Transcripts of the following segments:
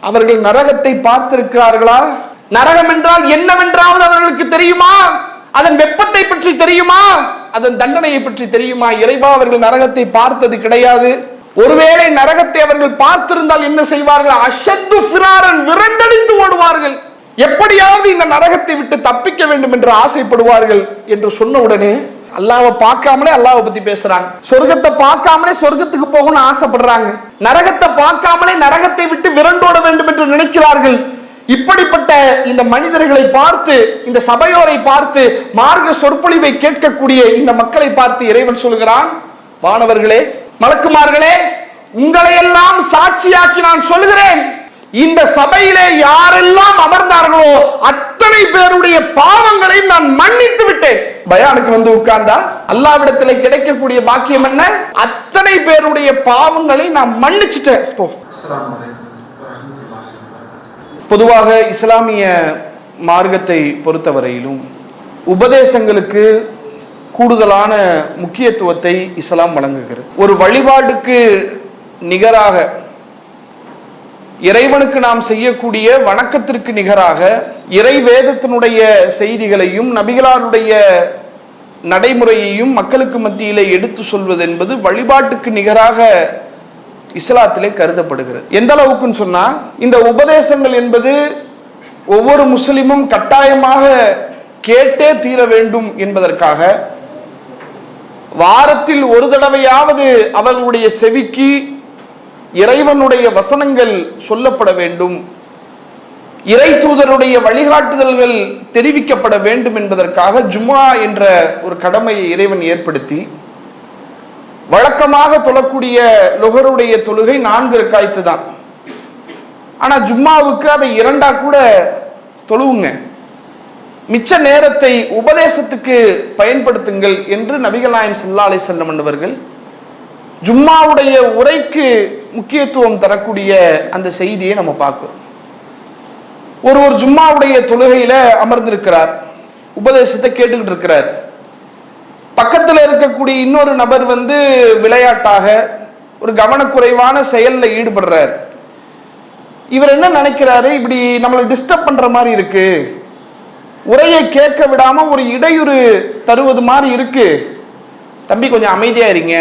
அவர்கள் நரகத்தை பார்த்திருக்கிறார்களா? நரகம் என்றால் என்னவென்றாவது அவர்களுக்கு தெரியுமா? அதன் வெப்பத்தை பற்றி தெரியுமா? அதன் தண்டனையை பற்றி தெரியுமா? இறைவா, அவர்கள் நரகத்தை பார்த்தது கிடையாது. ஒருவேளை நரகத்தை அவர்கள் பார்த்திருந்தால் என்ன செய்வார்கள்? அஷத்து ஃபிராரன், விரண்டடித்து ஓடுவார்கள். எப்படியாவது இந்த நரகத்தை விட்டு தப்பிக்க வேண்டும் என்று ஆசைப்படுவார்கள் என்று சொன்ன உடனே அல்லாஹ்வை பார்க்காமலே அல்லாஹ்வை பத்தி பேசுறாங்க. சொர்க்கத்தை பார்க்காமலே சொர்க்கத்துக்கு போகணும்னு ஆசைப்படுறாங்க. நரகத்தை பார்க்காமலே நரகத்தை விட்டு விரண்டோட வேண்டும் என்று நினைக்கிறார்கள். இப்படிப்பட்ட இந்த மனிதர்களை பார்த்து, இந்த சபையோரை பார்த்து, மார்க்க சொற்பொழிவை கேட்கக்கூடிய இந்த மக்களை பார்த்து இறைவன் சொல்கிறான், வானவர்களே, மலக்குமார்களே, உங்களை எல்லாம் சாட்சியாக்கி நான் சொல்கிறேன், இந்த சபையிலே யாரெல்லாம் அமர்ந்தார்களோ அத்தனை பேருடைய பாவங்களை நான் மன்னித்து விட்டேன். பயானுக்கு வந்து உட்கார்ந்தா அல்லாஹ்விடத்தில் கிடைக்கக்கூடிய பாக்கியம் என்ன? அத்தனை பேருடைய பாவங்களை நான் மன்னிச்சிட்டேன். பொதுவாக இஸ்லாமிய மார்க்கத்தை பொறுத்தவரையிலும் உபதேசங்களுக்கு கூடுதலான முக்கியத்துவத்தை இஸ்லாம் வழங்குகிறது. ஒரு வழிபாடுக்கு நிகராக, இறைவனுக்கு நாம் செய்யக்கூடிய வணக்கத்திற்கு நிகராக இறை வேதத்தினுடைய செய்திகளையும் நபிகளாருடைய நடைமுறையையும் மக்களுக்கு மத்தியிலே எடுத்து சொல்வது என்பது வழிபாட்டுக்கு நிகராக இஸ்லாத்திலே கருதப்படுகிறது. எந்த அளவுக்குன்னு சொன்னா, இந்த உபதேசங்கள் என்பது ஒவ்வொரு முஸ்லிமும் கட்டாயமாக கேட்டே தீர வேண்டும் என்பதற்காக வாரத்தில் ஒரு தடவையாவது அவர்களுடைய செவிக்கு இறைவனுடைய வசனங்கள் சொல்லப்பட வேண்டும், இறை தூதருடைய வழிகாட்டுதல்கள் தெரிவிக்கப்பட வேண்டும் என்பதற்காக ஜும்ஆ என்ற ஒரு கடமையை இறைவன் ஏற்படுத்தி, வழக்கமாக தொழக்கூடிய லொஹருடைய தொழுகை 4 ரக்காய்த்து தான். ஆனா ஜும்மாவுக்கு அதை 2ஆ கூட தொழுவுங்க, மிச்ச நேரத்தை உபதேசத்துக்கு பயன்படுத்துங்கள் என்று நபிகள் நாயகம் ஸல்லல்லாஹு அலைஹி வஸல்லம் அவர்கள் ஜும்மாவுடைய உரைக்கு முக்கியத்துவம் தரக்கூடிய அந்த செய்தியை நம்ம பார்க்கிறோம். ஒருவர் ஜும்மாவுடைய தொழுகையில அமர்ந்திருக்கிறார், உபதேசத்தை கேட்டுக்கிட்டு இருக்கிறார். பக்கத்தில் இருக்கக்கூடிய இன்னொரு நபர் வந்து விளையாட்டாக ஒரு கவனக்குறைவான செயல்ல ஈடுபடுறார். இவர் என்ன நினைக்கிறாரு, இப்படி நம்மளை டிஸ்டர்ப் பண்ற மாதிரி இருக்கு, உரையை கேட்க விடாம ஒரு இடையூறு தருவது மாதிரி இருக்கு, தம்பி கொஞ்சம் அமைதியா இருங்க,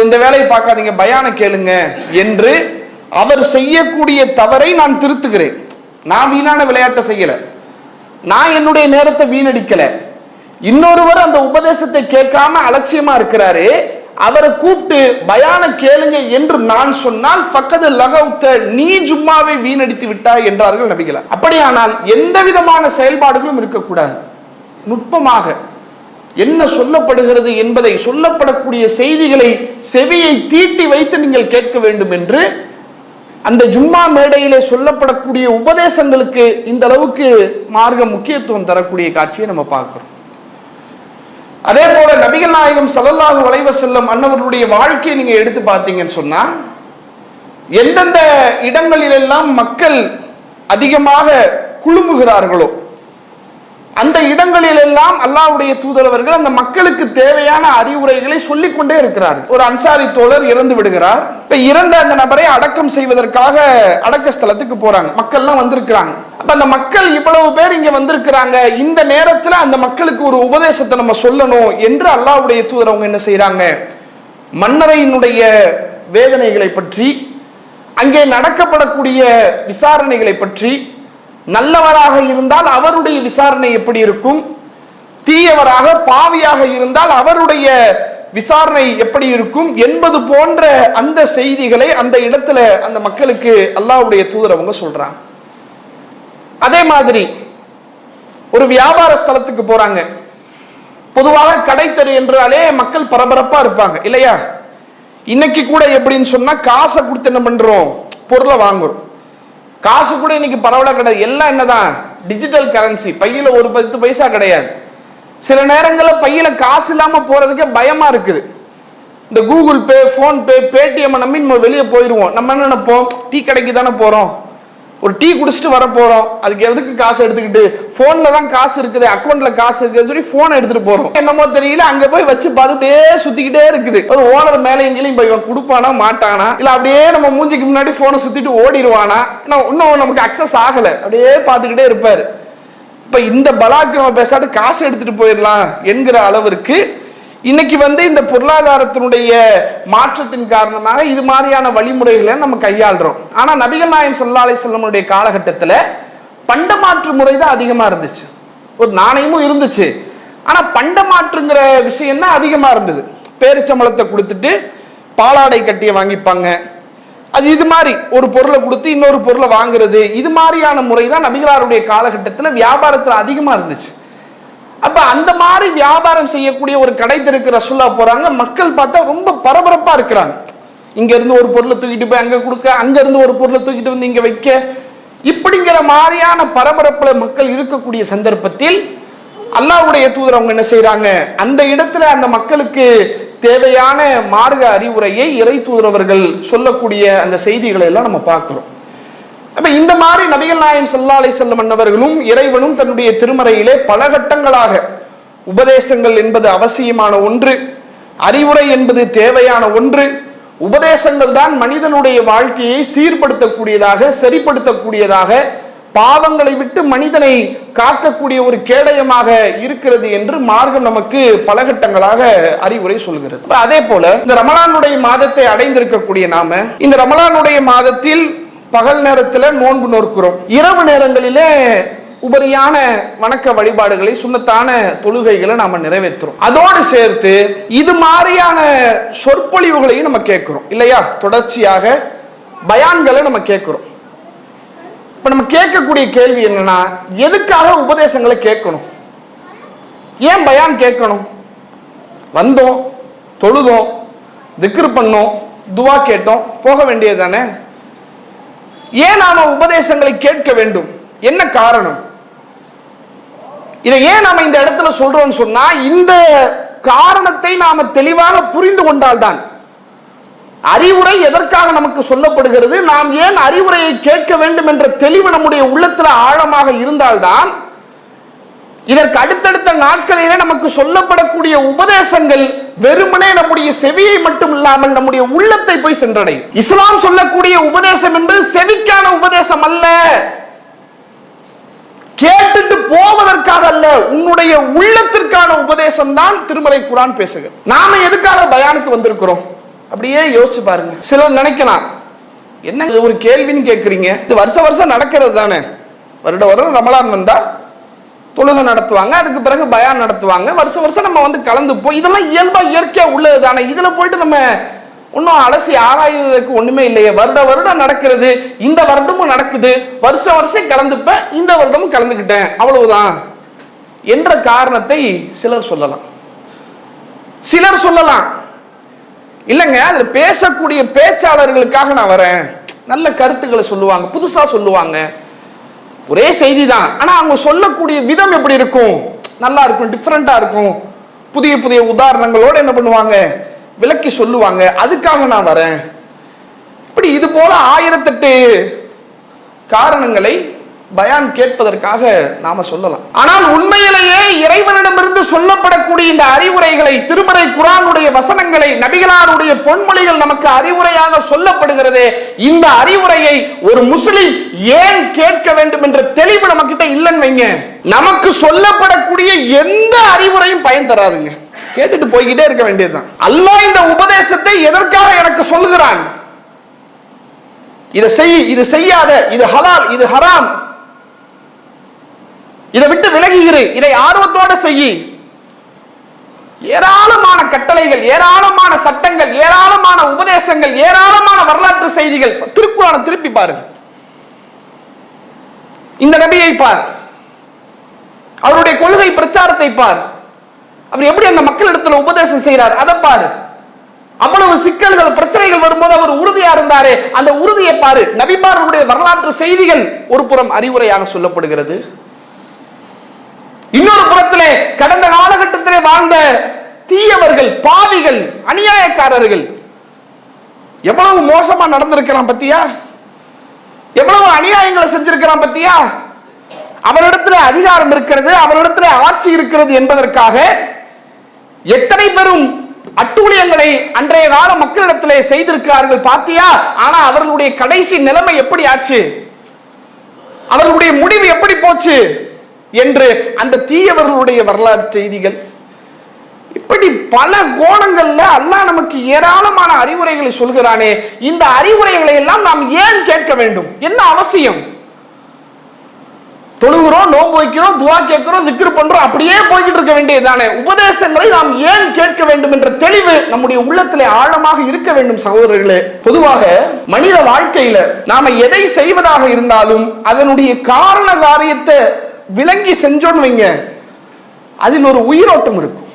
இந்த வேலையை பார்க்காதீங்க, பயான கேளுங்க என்று அவர் செய்யக்கூடிய தவறை நான் திருத்துகிறேன். நான் வீணான விளையாட்டை செய்யல, நான் என்னுடைய நேரத்தை வீணடிக்கல. இன்னொருவர் அந்த உபதேசத்தை கேட்காம அலட்சியமா இருக்கிறாரு, அவரை கூப்பிட்டு பயான கேளுங்க என்று நான் சொன்னால் ஃபக்கது லகவுத்த, நீ ஜும்மாவை வீணடித்து விட்டாய் என்றார்கள் நபிகள். அப்படியானால் எந்த விதமான செயல்பாடுகளும் இருக்கக்கூடாது. நுட்பமாக என்ன சொல்லப்படுகிறது என்பதை, சொல்லப்படக்கூடிய செய்திகளை செவியை தீட்டி வைத்து நீங்கள் கேட்க வேண்டும் என்று அந்த ஜும்மா மேடையிலே சொல்லப்படக்கூடிய உபதேசங்களுக்கு இந்த அளவுக்கு மார்க்க முக்கியத்துவம் தரக்கூடிய காட்சியை நம்ம பார்க்கிறோம். அதே போல நபிகள் நாயகம் ஸல்லல்லாஹு அலைஹி வஸல்லம் அன்னவர்களுடைய வாழ்க்கையை நீங்க எடுத்து பார்த்தீங்கன்னு சொன்னா, எந்தெந்த இடங்களிலெல்லாம் மக்கள் அதிகமாக குழுமுகிறார்களோ அந்த இடங்களிலெல்லாம் அல்லாஹ்வுடைய தூதரவர்கள் அந்த மக்களுக்கு தேவையான அறிவுரைகளை சொல்லிக்கொண்டே இருக்கிறார்கள். ஒரு அன்சாரி தோழர் இறந்து விடுகிறார். இப்ப இறந்த அந்த நபரை அடக்கம் செய்வதற்காக அடக்க ஸ்தலத்துக்கு போறாங்க, மக்கள்லாம் வந்திருக்கிறாங்க. அப்ப அந்த மக்கள் இவ்வளவு பேர் இங்க வந்திருக்கிறாங்க, இந்த நேரத்துல அந்த மக்களுக்கு ஒரு உபதேசத்தை நம்ம சொல்லணும் என்று அல்லாஹ்வுடைய தூதர் அவங்க என்ன செய்யறாங்க, மன்னரையினுடைய வேதனைகளை பற்றி, அங்கே நடக்கப்படக்கூடிய விசாரணைகளை பற்றி, நல்லவராக இருந்தால் அவருடைய விசாரணை எப்படி இருக்கும், தீயவராக பாவியாக இருந்தால் அவருடைய விசாரணை எப்படி இருக்கும் என்பது போன்ற அந்த செய்திகளை அந்த இடத்துல அந்த மக்களுக்கு அல்லாஹ்வுடைய தூதர் அவங்க சொல்றாங்க. அதே மாதிரி ஒரு வியாபார ஸ்தலத்துக்கு போறாங்க. பொதுவாக கடைத்தெரு என்றாலே மக்கள் பரபரப்பா இருப்பாங்க இல்லையா? இன்னைக்கு கூட எப்படின்னு சொன்னா, காசை கொடுத்து என்ன பண்றோம், பொருளை வாங்குறோம். காசு கூட இன்னைக்கு பரவலா கிடையாது, எல்லாம் என்னதான் டிஜிட்டல் கரன்சி, பையில ஒரு 10 பைசா கிடையாது. சில நேரங்களில் பையில காசு இல்லாம போறதுக்கே பயமா இருக்குது. இந்த கூகுள் பே, போன் பே, பேடிஎம் நம்பி நம்ம வெளியே போயிடுவோம். நம்ம என்ன நினைப்போம், டீ கடைக்கு தானே போறோம், ஒரு டீ குடிச்சிட்டு வர போறோம், அதுக்கு எதுக்கு காசு எடுத்துக்கிட்டு, போன்ல தான் காசு இருக்குது, அக்கௌண்ட்ல காசு இருக்குன்னு சொல்லி போனை எடுத்துட்டு போறோம். என்னமோ தெரியல, அங்க போய் வச்சு பார்த்துட்டே சுத்திக்கிட்டே இருக்குது. ஒரு ஓனர் மேல எங்கேயும் போய் இவன் கொடுப்பானா மாட்டானா, இல்ல அப்படியே நம்ம மூஞ்சிக்கு முன்னாடி போனை சுத்திட்டு ஓடிடுவானா, இன்னும் நமக்கு அக்சஸ் ஆகல, அப்படியே பார்த்துக்கிட்டே இருப்பாரு. இப்ப இந்த பலாக்கு நம்ம பேசாட்டு காசு எடுத்துட்டு போயிடலாம் என்கிற அளவிற்கு இன்னைக்கு இந்த பொருளாதாரத்தினுடைய மாற்றத்தின் காரணமாக இது மாதிரியான வழிமுறைகளை நம்ம கையாளுறோம். ஆனா நபிகள் நாயகம் ஸல்லல்லாஹு அலைஹி வஸல்லம் காலகட்டத்தில் பண்ட மாற்று முறை தான் அதிகமா இருந்துச்சு. ஒரு நாணயமும் இருந்துச்சு, ஆனா பண்ட மாற்றுங்கிற விஷயம் தான் அதிகமா இருந்தது. பேரிச்சம்பளத்தை கொடுத்துட்டு பாலாடை கட்டிய வாங்கிப்பாங்க, அது இது மாதிரி ஒரு பொருளை கொடுத்து இன்னொரு பொருளை வாங்குறது, இது மாதிரியான முறை தான் நபிகளாருடைய காலகட்டத்தில் வியாபாரத்தில் அதிகமா இருந்துச்சு. அப்ப அந்த மாதிரி வியாபாரம் செய்யக்கூடிய ஒரு கடை தெருக்கு ரசூலுல்லாஹ் போறாங்க, மக்கள் பார்த்தா ரொம்ப பரபரப்பா இருக்கிறாங்க. இங்க இருந்து ஒரு பொருளை தூக்கிட்டு போய் அங்க கொடுக்க, அங்க இருந்து ஒரு பொருளை தூக்கிட்டு வந்து இங்க வைக்க, இப்படிங்கிற மாதிரியான பரபரப்புல மக்கள் இருக்கக்கூடிய சந்தர்ப்பத்தில் அல்லாஹ்வுடைய தூதர் அவங்க என்ன செய்யறாங்க, அந்த இடத்துல அந்த மக்களுக்கு தேவையான மார்க்க அறிவுரையை இறை தூதர் அவர்கள் சொல்லக்கூடிய அந்த செய்திகளை எல்லாம் நம்ம பார்க்கிறோம். அப்ப இந்த மாதிரி நபிகள் நாயகம் ஸல்லல்லாஹு அலைஹி வஸல்லம் அவர்களும் இறைவனும் தன்னுடைய திருமறையிலே பல கட்டங்களாக உபதேசங்கள் என்பது அவசியமான ஒன்று, அறிவுரை என்பது தேவையான ஒன்று, உபதேசங்கள் தான் மனிதனுடைய வாழ்க்கையை சீர்படுத்தக்கூடியதாக சரிப்படுத்தக்கூடியதாக பாவங்களை விட்டு மனிதனை காக்கக்கூடிய ஒரு கேடயமாக இருக்கிறது என்று மார்க்கம் நமக்கு பல கட்டங்களாக அறிவுரை சொல்கிறது. அதே போல இந்த ரமலானுடைய மாதத்தை அடைந்திருக்கக்கூடிய நாம இந்த ரமலானுடைய மாதத்தில் பகல் நேரத்தில் நோன்பு நோக்கிறோம், இரவு நேரங்களிலே உபரியான வணக்க வழிபாடுகளை சுன்னத்தான தொழுகைகளை நாம நிறைவேற்றுறோம். அதோடு சேர்த்து இது மாதிரியான சொற்பொழிவுகளையும் நம்ம கேட்கிறோம் இல்லையா, தொடர்ச்சியாக பயான்களை நம்ம கேட்கிறோம். இப்ப நம்ம கேட்கக்கூடிய கேள்வி என்னன்னா, எதுக்காக உபதேசங்களை கேட்கணும், ஏன் பயான் கேட்கணும்? வந்தோம், தொழுதோம், திக்ர் பண்ணோம், துவா கேட்டோம், போக வேண்டியது தானே. ஏன் நாம உபதேசங்களை கேட்க வேண்டும், என்ன காரணம்? இதை ஏன் நாம இந்த இடத்துல சொல்றோம்னு சொன்னா, இந்த காரணத்தை நாம தெளிவாக புரிந்து கொண்டால்தான் அறிவுரை எதற்காக நமக்கு சொல்லப்படுகிறது, நாம் ஏன் அறிவுரையை கேட்க வேண்டும் என்ற தெளிவு நம்முடைய உள்ளத்துல ஆழமாக இருந்தால்தான் இதற்கு அடுத்தடுத்த நாட்களிலே நமக்கு சொல்லப்படக்கூடிய உபதேசங்கள் வெறுமனே நம்முடைய செவியை மட்டும் இல்லாமல் நம்முடைய உள்ளத்தை போய் சென்றடையும். இஸ்லாம் சொல்லக்கூடிய உபதேசம் என்பது செவிக்கான உபதேசம் அல்ல, கேட்டுட்டு போவதற்காக அல்ல, உன்னுடைய உள்ளத்திற்கான உபதேசம் தான் திருமறை குர்ஆன் பேசுகிறது. நாம எதுக்காக பயானுக்கு வந்திருக்கிறோம் அப்படியே யோசிச்சு பாருங்க. சிலர் நினைக்கலாம், என்ன ஒரு கேள்வின்னு கேட்கறீங்க, இது வருஷம் வருஷம் நடக்கிறது தானே, வருட வருடம் ரமலான் வந்தா தொழுகை நடத்துவாங்க, அதுக்கு பிறகு பயான் நடத்துவாங்க, வருஷம் வருஷம் நம்ம கலந்து போய் இதெல்லாம் இயல்பா இயற்கையா உள்ளது தானே, இதுல போயிட்டு நம்ம இன்னும் அலசி ஆராய்வதற்கு ஒண்ணுமே இல்லையே, வருட வருடம் நடக்கிறது, இந்த வருடமும் நடக்குது, வருஷம் வருஷம் கலந்துப்பேன், இந்த வருடமும் கலந்துக்கிட்டேன், அவ்வளவுதான் என்ற காரணத்தை சிலர் சொல்லலாம். சிலர் சொல்லலாம், இல்லைங்க அதுல பேசக்கூடிய பேச்சாளர்களுக்காக நான் வரேன், நல்ல கருத்துக்களை சொல்லுவாங்க, புதுசா சொல்லுவாங்க, ஒரே செய்தி தான், ஆனா அவங்க சொல்லக்கூடிய விதம் எப்படி இருக்கும், நல்லா இருக்கும், டிஃபரெண்டா இருக்கும், புதிய புதிய உதாரணங்களோடு என்ன பண்ணுவாங்க, விளக்கி சொல்லுவாங்க, அதுக்காக நான் வரேன். இப்படி இது போல 1008 காரணங்களை பயான் கேட்பதற்காக நாம சொல்லலாம். ஆனால் உண்மையிலேயே இறைவனிடமிருந்து சொல்லப்படக்கூடிய இந்த அறிவுரைகளை, திருமறை குர்ஆனுடைய வசனங்களை, நபிகளாருடைய பொன்மொழிகள் நமக்கு அறிவுரையாக சொல்லப்படுகிறதே, இந்த அறிவுரையை ஒரு முஸ்லிம் ஏன் கேட்க வேண்டும் என்ற தெளிவு நம்ம கிட்ட இல்லைன்னு வைங்க, நமக்கு சொல்லப்படக்கூடிய எந்த அறிவுரையும் பயன் தராதுங்க, கேட்டுட்டு போய்கிட்டே இருக்க வேண்டியதுதான். அல்லாஹ் இந்த உபதேசத்தை எதற்காக எனக்கு சொல்லுகிறான், இதை செய், இது செய்யாத, இது ஹலால், இது ஹராம், இதை விட்டு விலகிரு, இதை ஆர்வத்தோட செய்யி, ஏராளமான கட்டளைகள், ஏராளமான சட்டங்கள், ஏராளமான உபதேசங்கள், ஏராளமான வரலாற்று செய்திகள். திருக்குர்ஆனை திருப்பி பாருங்க, இந்த நபியை பார், அவருடைய கொள்கை பிரச்சாரத்தை பார், அவர் எப்படி அந்த மக்களிடத்துல உபதேசம் செய்கிறார் அதை பாரு, அவ்வளவு சிக்கல்கள் பிரச்சனைகள் வரும்போது அவர் உறுதியா இருந்தாரே, அந்த உறுதியை பாரு. நபிமார்களுடைய வரலாற்று செய்திகள் ஒரு புறம் அறிவுரையாக சொல்லப்படுகிறது, இன்னொரு புறத்திலே கடந்த காலகட்டத்திலே வாழ்ந்த தீயவர்கள், பாவிகள், அநியாயக்காரர்கள் எவ்வளவு மோசமா நடந்திருக்கிறான் பத்தியா, எவ்வளவு அநியாயங்கள் விஷயங்களை செஞ்சிருக்கிறான் பத்தியா? அவரிடத்துல அதிகாரம் இருக்கிறது, அவரிடத்துல ஆட்சி இருக்கிறது என்பதற்காக எத்தனை பெரும் அட்டூழியங்களை அன்றைய கால மக்களிடத்திலே செய்திருக்கிறார்கள் பாத்தியா? ஆனா அவர்களுடைய கடைசி நிலைமை எப்படி ஆச்சு, அவர்களுடைய முடிவு எப்படி போச்சு என்று அந்த தீயவர்களுடைய வரலாறு செய்திகள். இப்படி பல கோணங்கள்ல அல்லாஹ் நமக்கு ஏராளமான அறிவுரைகளை சொல்கிறானே, இந்த அறிவுரைகளை எல்லாம் நாம் ஏன் கேட்க வேண்டும்? என்ன அவசியம்? தொழுகிறோம், நோன்பு வைக்கிறோம், துவா கேட்கிறோம், திக்ர் பண்றோம், அப்படியே போய்கிட்டு இருக்க வேண்டியதுதானே. உபதேசங்களை நாம் ஏன் கேட்க வேண்டும் என்ற தெளிவு நம்முடைய உள்ளத்திலே ஆழமாக இருக்க வேண்டும் சகோதரர்களே. பொதுவாக மனித வாழ்க்கையில நாம எதை செய்வதாக இருந்தாலும் அதனுடைய காரண காரியத்தை விளங்கி செஞ்சோன்னு வைங்க, அதில் ஒரு உயிரோட்டம் இருக்கும்.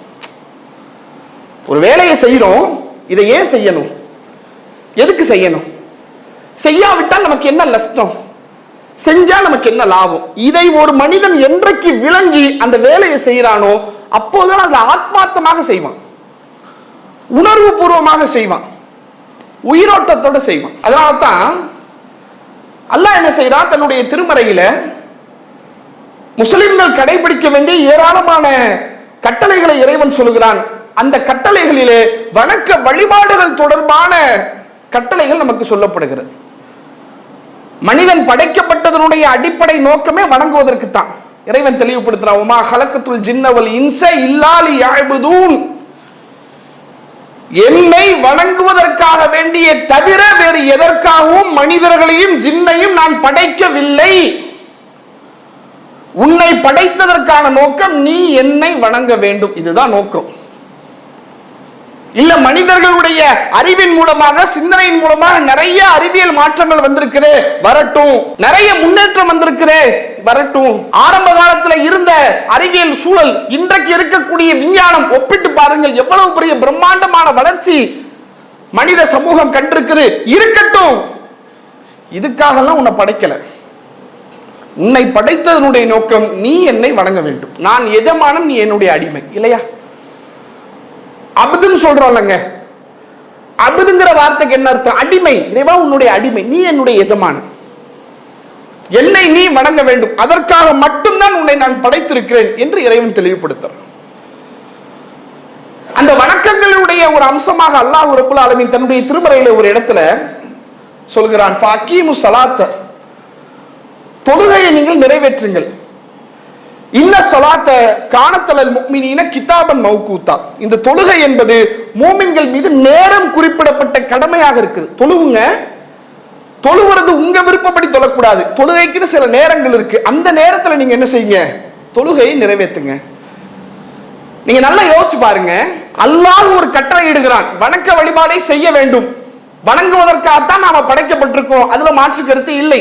ஒரு வேலையை செய்யறோம், இதை ஏன் செய்யணும், எதுக்கு செய்யணும், செய்யாவிட்டால் நமக்கு என்ன நஷ்டம், செஞ்சா நமக்கு என்ன லாபம், இதை ஒரு மனிதன் என்றைக்கு விளங்கி அந்த வேலையை செய்யறானோ அப்போதுதான் அதை ஆத்மார்த்தமாக செய்வான், உணர்வு பூர்வமாக செய்வான், உயிரோட்டத்தோட செய்வான். அதனால்தான் அல்லாஹ் என்ன செய்யறான், தன்னுடைய திருமறையில முஸ்லிம்கள் கடைபிடிக்க வேண்டிய ஏராளமான கட்டளைகளை இறைவன் சொல்கிறான். அந்த கட்டளைகளிலே வணக்க வழிபாடுகள் தொடர்பான கட்டளைகள் நமக்கு சொல்லப்படுகிறது. மனிதன் படைக்கப்பட்டதனுடைய அடிப்படை நோக்கமே வணங்குவதற்கு தான். இறைவன் தெளிவுபடுத்துறான், வமா ஹலக்கத்துல் ஜின்ன வல் இன்ஸ இல்லா லியஅ்புதூன், என்னை வணங்குவதற்காக வேண்டிய தவிர வேறு எதற்காகவும் மனிதர்களையும் ஜின்னையும் நான் படைக்கவில்லை. உன்னை படைத்ததற்கான நோக்கம் நீ என்னை வணங்க வேண்டும், இதுதான் நோக்கம். இல்ல மனிதர்களுடைய அறிவின் மூலமாக, சிந்தனையின் மூலமாக நிறைய அறிவியல் மாற்றங்கள் வந்திருக்குது, வரட்டும். நிறைய முன்னேற்றம் வந்திருக்குது, வரட்டும். ஆரம்ப காலத்தில் இருந்த அறிவியல் சூழல் இன்றைக்கு இருக்கக்கூடிய விஞ்ஞானம் ஒப்பிட்டு பாருங்கள், எவ்வளவு பெரிய பிரம்மாண்டமான வளர்ச்சி மனித சமூகம் கண்டிருக்குது, இருக்கட்டும். இதுக்காகலாம் உன்னை படைக்கல. உன்னை படைத்ததனுடைய நோக்கம் நீ என்னை வணங்க வேண்டும். நான் எஜமானன், நீ என்னுடைய அடிமை, இல்லையா? அபுதுன்னு சொல்றோம்லங்க, அபுதுங்கிற வார்த்தைக்கு என்ன அர்த்தம்? அடிமை. இறைவா உன்னுடைய அடிமை, நீ என்னுடைய எஜமானன், என்னை நீ வணங்க வேண்டும், அதற்காக மட்டும்தான் உன்னை நான் படைத்திருக்கிறேன் என்று இறைவன் தெளிவுபடுத்துறான். அந்த வணக்கங்களுடைய ஒரு அம்சமாக அல்லாஹ் ரப்புல் ஆலமீன் தன்னுடைய திருமறையில ஒரு இடத்துல சொல்கிறான், ஃபஅகீமு ஸலாத்த, தொழுகையை நீங்கள் நிறைவேற்றுங்கள். இன்ன ஸலாத்த கானத்தல் முஃமினீன கிதாபன் மௌகூதா, இந்த தொழுகை என்பது மூமின்கள் மீது நேரம் குறிப்பிடப்பட்ட கடமையாக இருக்குது. தொழுவுங்க, தொழுவது உங்க விருப்பப்படி தொழக்கூடாது, தொழுகைக்குன்னு சில நேரங்கள் இருக்கு. அந்த நேரத்தில் நீங்க என்ன செய்யுங்க, தொழுகையை நிறைவேற்றுங்க. நீங்க நல்லா யோசிச்சு பாருங்க, அல்லாஹ் ஒரு கட்டளை இடுகிறான், வணக்க வழிபாடை செய்ய வேண்டும். வணங்குவதற்காகத்தான் நாம படைக்கப்பட்டிருக்கோம், அதுல மாற்று கருத்து இல்லை.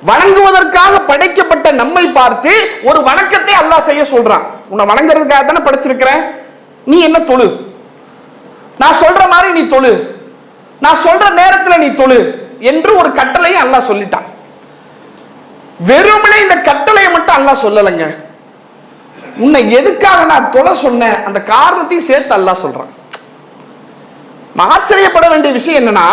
வணங்குவதற்காக படைக்கப்பட்ட நம்மை பார்த்து ஒரு வணக்கத்தை அல்லாஹ் செய்ய சொல்றான். உன்னை வணங்குறதுக்காக தானே படைச்சிருக்கிறேன், நீ என்ன தொழு, நான் சொல்ற மாதிரி நீ தொழு, நான் சொல்ற நேரத்தில் நீ தொழு என்று ஒரு கட்டளையை அல்லாஹ் சொல்லிட்டான். வெறுமனே இந்த கட்டளையை மட்டும் அல்லாஹ் சொல்லலைங்க, உன்னை எதுக்காக நான் தொழ சொன்னேன் அந்த காரணத்தையும் சேர்த்து அல்லாஹ் சொல்றான். ஆச்சரியப்பட வேண்டிய விஷயம் என்னன்னா,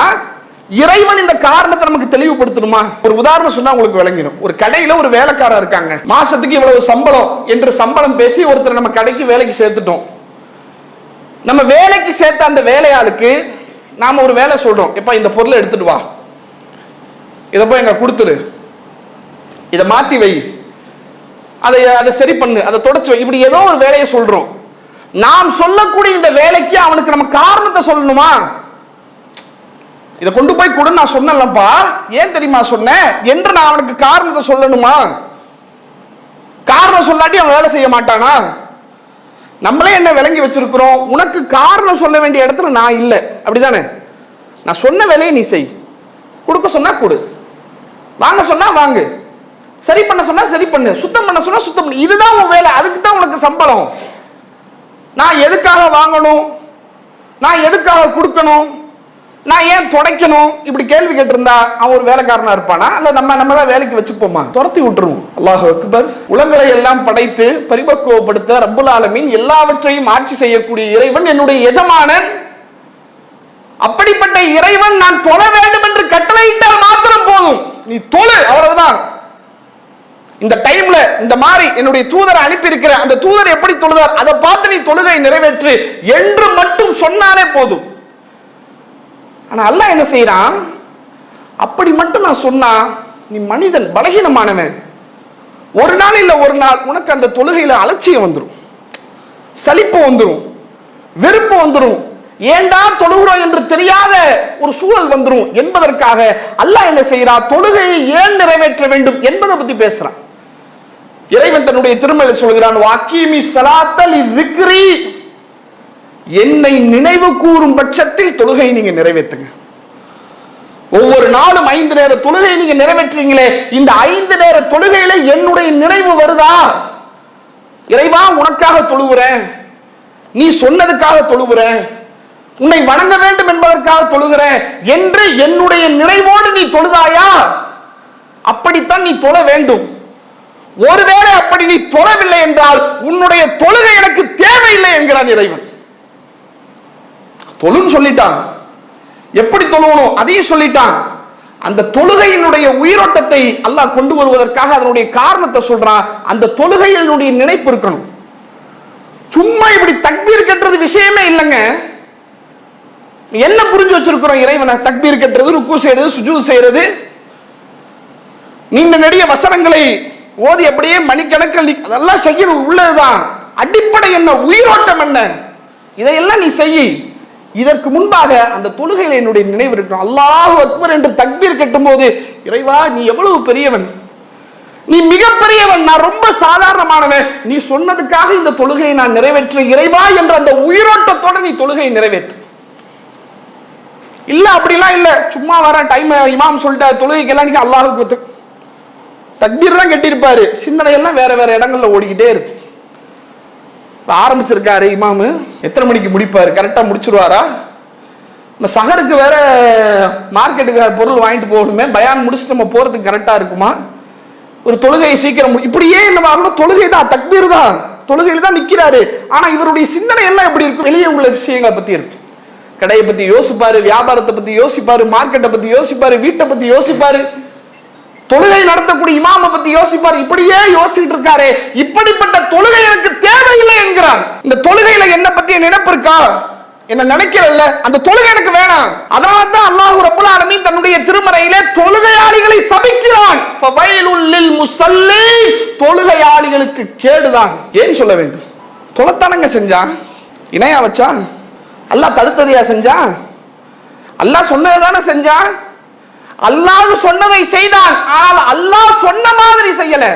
இறைவன் இந்த காரணத்தை நமக்கு தெளிவுபடுத்தணுமா? ஒரு உதாரணம் சொன்னா உங்களுக்கு விளங்கிடும். ஒரு கடையில ஒரு வேலைக்காரர் இருக்காங்க, மாசத்துக்கு இவ்வளவு சம்பளம் என்று சம்பளம் பேசி ஒருத்தர் நம்ம கடைக்கு வேலைக்கு சேர்த்துட்டோம். நம்ம வேலைக்கு சேர்த்த அந்த வேலையாளுக்கு நாம ஒரு வேலை சொல்றோம், எப்ப இந்த பொருளை எடுத்துட்டு வா, இதை போய் எங்க கொடுத்துரு, இதை மாத்தி வை, அதை சரி பண்ணு, அதை தொடச்சு வை, இப்படி ஏதோ ஒரு வேலையை சொல்றோம். நாம் சொல்லக்கூடிய இந்த வேலைக்கு அவனுக்கு நம்ம காரணத்தை சொல்லணுமா? இதை கொண்டு போய் கொடு நான் சொன்னேன்லப்பா, ஏன் தெரியுமா சொன்னேன் என்று நான் அவனுக்கு காரணத்தை சொல்லணுமா? காரணம் சொல்லாட்டி அவன் வேலை செய்ய மாட்டானா? நம்மளே என்ன விளங்கி வச்சிருக்கிறோம், உனக்கு காரணம் சொல்ல வேண்டிய இடத்துல நான் இல்லை, அப்படிதானே? நான் சொன்ன வேலையை நீ செய், கொடுக்க சொன்னா கொடு, வாங்க சொன்னா வாங்கு, சரி பண்ண சொன்னா சரி பண்ணு, சுத்தம் பண்ண சொன்னா சுத்தம் பண்ணு, இதுதான் உன் வேலை, அதுக்கு தான் உனக்கு சம்பளம். நான் எதுக்காக வாங்கணும், நான் எதுக்காக கொடுக்கணும், நான் ஏன் துடைக்கணும், இப்படி கேள்வி கேட்டிருந்தா அவன் ஒரு வேலைக்காரனா இருப்பானா? அல்ல நம்ம தான் வேலைக்கு வச்சுப்போமா? துரத்தி விட்டுருவோம். அல்லாஹ் அக்பர். உலகங்களை எல்லாம் படைத்து பரிபக்குவப்படுத்த ரப்புல் ஆலமீன் எல்லாவற்றையும் ஆட்சி செய்யக்கூடிய இறைவன் என்னுடைய எஜமானன். அப்படிப்பட்ட இறைவன் நான் தொழ வேண்டும் என்று கட்டளையிட்டால் மாத்திரம் போதும், நீ நீ தொழு, அவ்வளவுதான். இந்த டைம்ல இந்த மாதிரி என்னுடைய தூதரை அனுப்பி இருக்கிற அந்த தூதர் எப்படி தொழுதார் அதை பார்த்து நீ தொழுகை நிறைவேற்று என்று மட்டும் சொன்னாலே போதும். ஆனா அல்லாஹ் என்ன செய்யறான், அப்படி மட்டும் நான் சொன்னா நீ மனிதன், பலகீனமானவன், ஒரு நாள் இல்ல ஒரு நாள் உனக்கு அந்த தொழுகையில அலட்சியம் வந்துடும், சலிப்பு வந்துடும், வெறுப்பு வந்துடும், ஏண்டா தொழுகிறோம் என்று தெரியாத ஒரு சூழல் வந்துடும் என்பதற்காக அல்லாஹ் என்ன செய்யறான், தொழுகையை ஏன் நிறைவேற்ற வேண்டும் என்பதை பத்தி பேசுறான். இறைவன் தன்னுடைய திருமறையில் சொல்கிறான், வாக்கீமி ஸலாத்தல் லிக்ரி, என்னை நினைவு கூறும் பட்சத்தில் தொழுகை நீங்க நிறைவேற்றுங்க. ஒவ்வொரு நாளும் 5 நேர தொழுகை நீங்க நிறைவேற்றீங்களே, இந்த 5 நேர தொழுகையில என்னுடைய நினைவு வருதா, இறைவா உனக்காக தொழுகிறேன், நீ சொன்னதுக்காக தொழுகிறேன், உன்னை வணங்க வேண்டும் என்பதற்காக தொழுகிறேன் என்று என்னுடைய நினைவோடு நீ தொழுதாயா, அப்படித்தான் நீ தொழ வேண்டும். ஒருவேளை அப்படி நீ தொழவில்லை என்றால் உன்னுடைய தொழுகை எனக்கு தேவையில்லை என்கிறான் இறைவன். தொழுன்னு சொல்லிட்டான், எப்படி தொழுவணும் அதையும் சொல்லிட்டான். அந்த தொழுகையினுடைய உயிரோட்டத்தை அல்லாஹ் கொண்டு வருவதற்காக அதனுடைய காரணத்தை சொல்றான். அந்த தொழுகையினுடைய நினைப்பு இருக்கணும். சும்மா இப்படி தக்பீர் கட்டுறது விஷயமே இல்லைங்க. என்ன புரிஞ்சு வச்சிருக்கிறோம் இறைவனை, தக்பீர் கட்டுறது, ருக்கு செய்யறது, சுஜூத் செய்யறது, நீண்ட நெடிய வசனங்களை ஓதி அப்படியே மணிக்கணக்கில் அதெல்லாம் செய்யணும், உள்ளதுதான். அடிப்படை என்ன, உயிரோட்டம் என்ன, இதையெல்லாம் நீ செய்ய. இதற்கு முன்பாக அந்த தொழுகையில என்னுடைய நினைவு இருக்கும். அல்லாஹு அக்பர் என்று தக்பீர் கட்டும் போது இறைவா நீ எவ்வளவு பெரியவன், நீ மிகப்பெரியவன், நான் ரொம்ப சாதாரணமானவன், நீ சொன்னதுக்காக இந்த தொழுகையை நான் நிறைவேற்ற இறைவா என்ற அந்த உயிரோட்டத்தோட நீ தொழுகையை நிறைவேற்று. இல்ல அப்படிலாம் இல்ல, சும்மா வர டைம் இமாம் சொல்லிட்ட தொழுகைக்கெல்லாம் நீங்க அல்லாஹுக்கு தக்பீர் தான் கட்டியிருப்பாரு, சிந்தனை எல்லாம் வேற வேற இடங்கள்ல ஓடிக்கிட்டே இருக்கு. ஆரம்பிச்சிருக்காரு இமாமு, எத்தனை மணிக்கு முடிப்பாரு, கரெக்டா முடிச்சிருவாரா, நம்ம சஹருக்கு வேற மார்க்கெட்டுக்கு பொருள் வாங்கிட்டு போகணுமே, பயான் முடிச்சுட்டு நம்ம போறதுக்கு கரெக்டா இருக்குமா, ஒரு தொழுகையை சீக்கிரம் இப்படியே என்ன ஆகணும், தொழுகை தான், தக்பீர் தான், தொழுகையில தான் நிக்கிறாரு. ஆனா இவருடைய சிந்தனை எல்லாம் எப்படி இருக்கும், வெளியே உள்ள விஷயங்களை பத்தி இருக்கு. கடையை பத்தி யோசிப்பாரு, வியாபாரத்தை பத்தி யோசிப்பாரு, மார்க்கெட்டை பத்தி யோசிப்பாரு, வீட்டை பத்தி யோசிப்பாரு, தொழுகை நடத்தக்கூடிய இமாமை பத்தி யோசிப்பாரு, இப்படியே யோசிச்சுட்டு இருக்காரு. இப்படிப்பட்ட தொழுகை எனக்கு தேவையில்லை என்கிறான். இந்த தொழுகையில என்ன பத்தி நினைப்பு இருக்கா, என்ன நினைக்கிறல்ல, அந்த தொழுகை எனக்கு வேணாம். அதனால தான் அல்லாஹ் ரப்பல் ஆலமீன் தன்னுடைய திருமறையிலே தொழுகையாளிகளை சபிக்கிறான். ஃபவைலுல் லில் முஸல்லீன், தொழுகையாளிகளுக்கு கேடுதான். ஏன் சொல்ல வேண்டும், தொலைத்தானங்க செஞ்சான், இணையா வச்சா, அல்லாஹ் தடுத்ததையா செஞ்சா, அல்லாஹ் சொன்னதுதானே செஞ்சான், அல்லாஹ் சொன்னதை செய்தான். ஆனால் அல்லாஹ் சொன்ன மாதிரி செய்யல.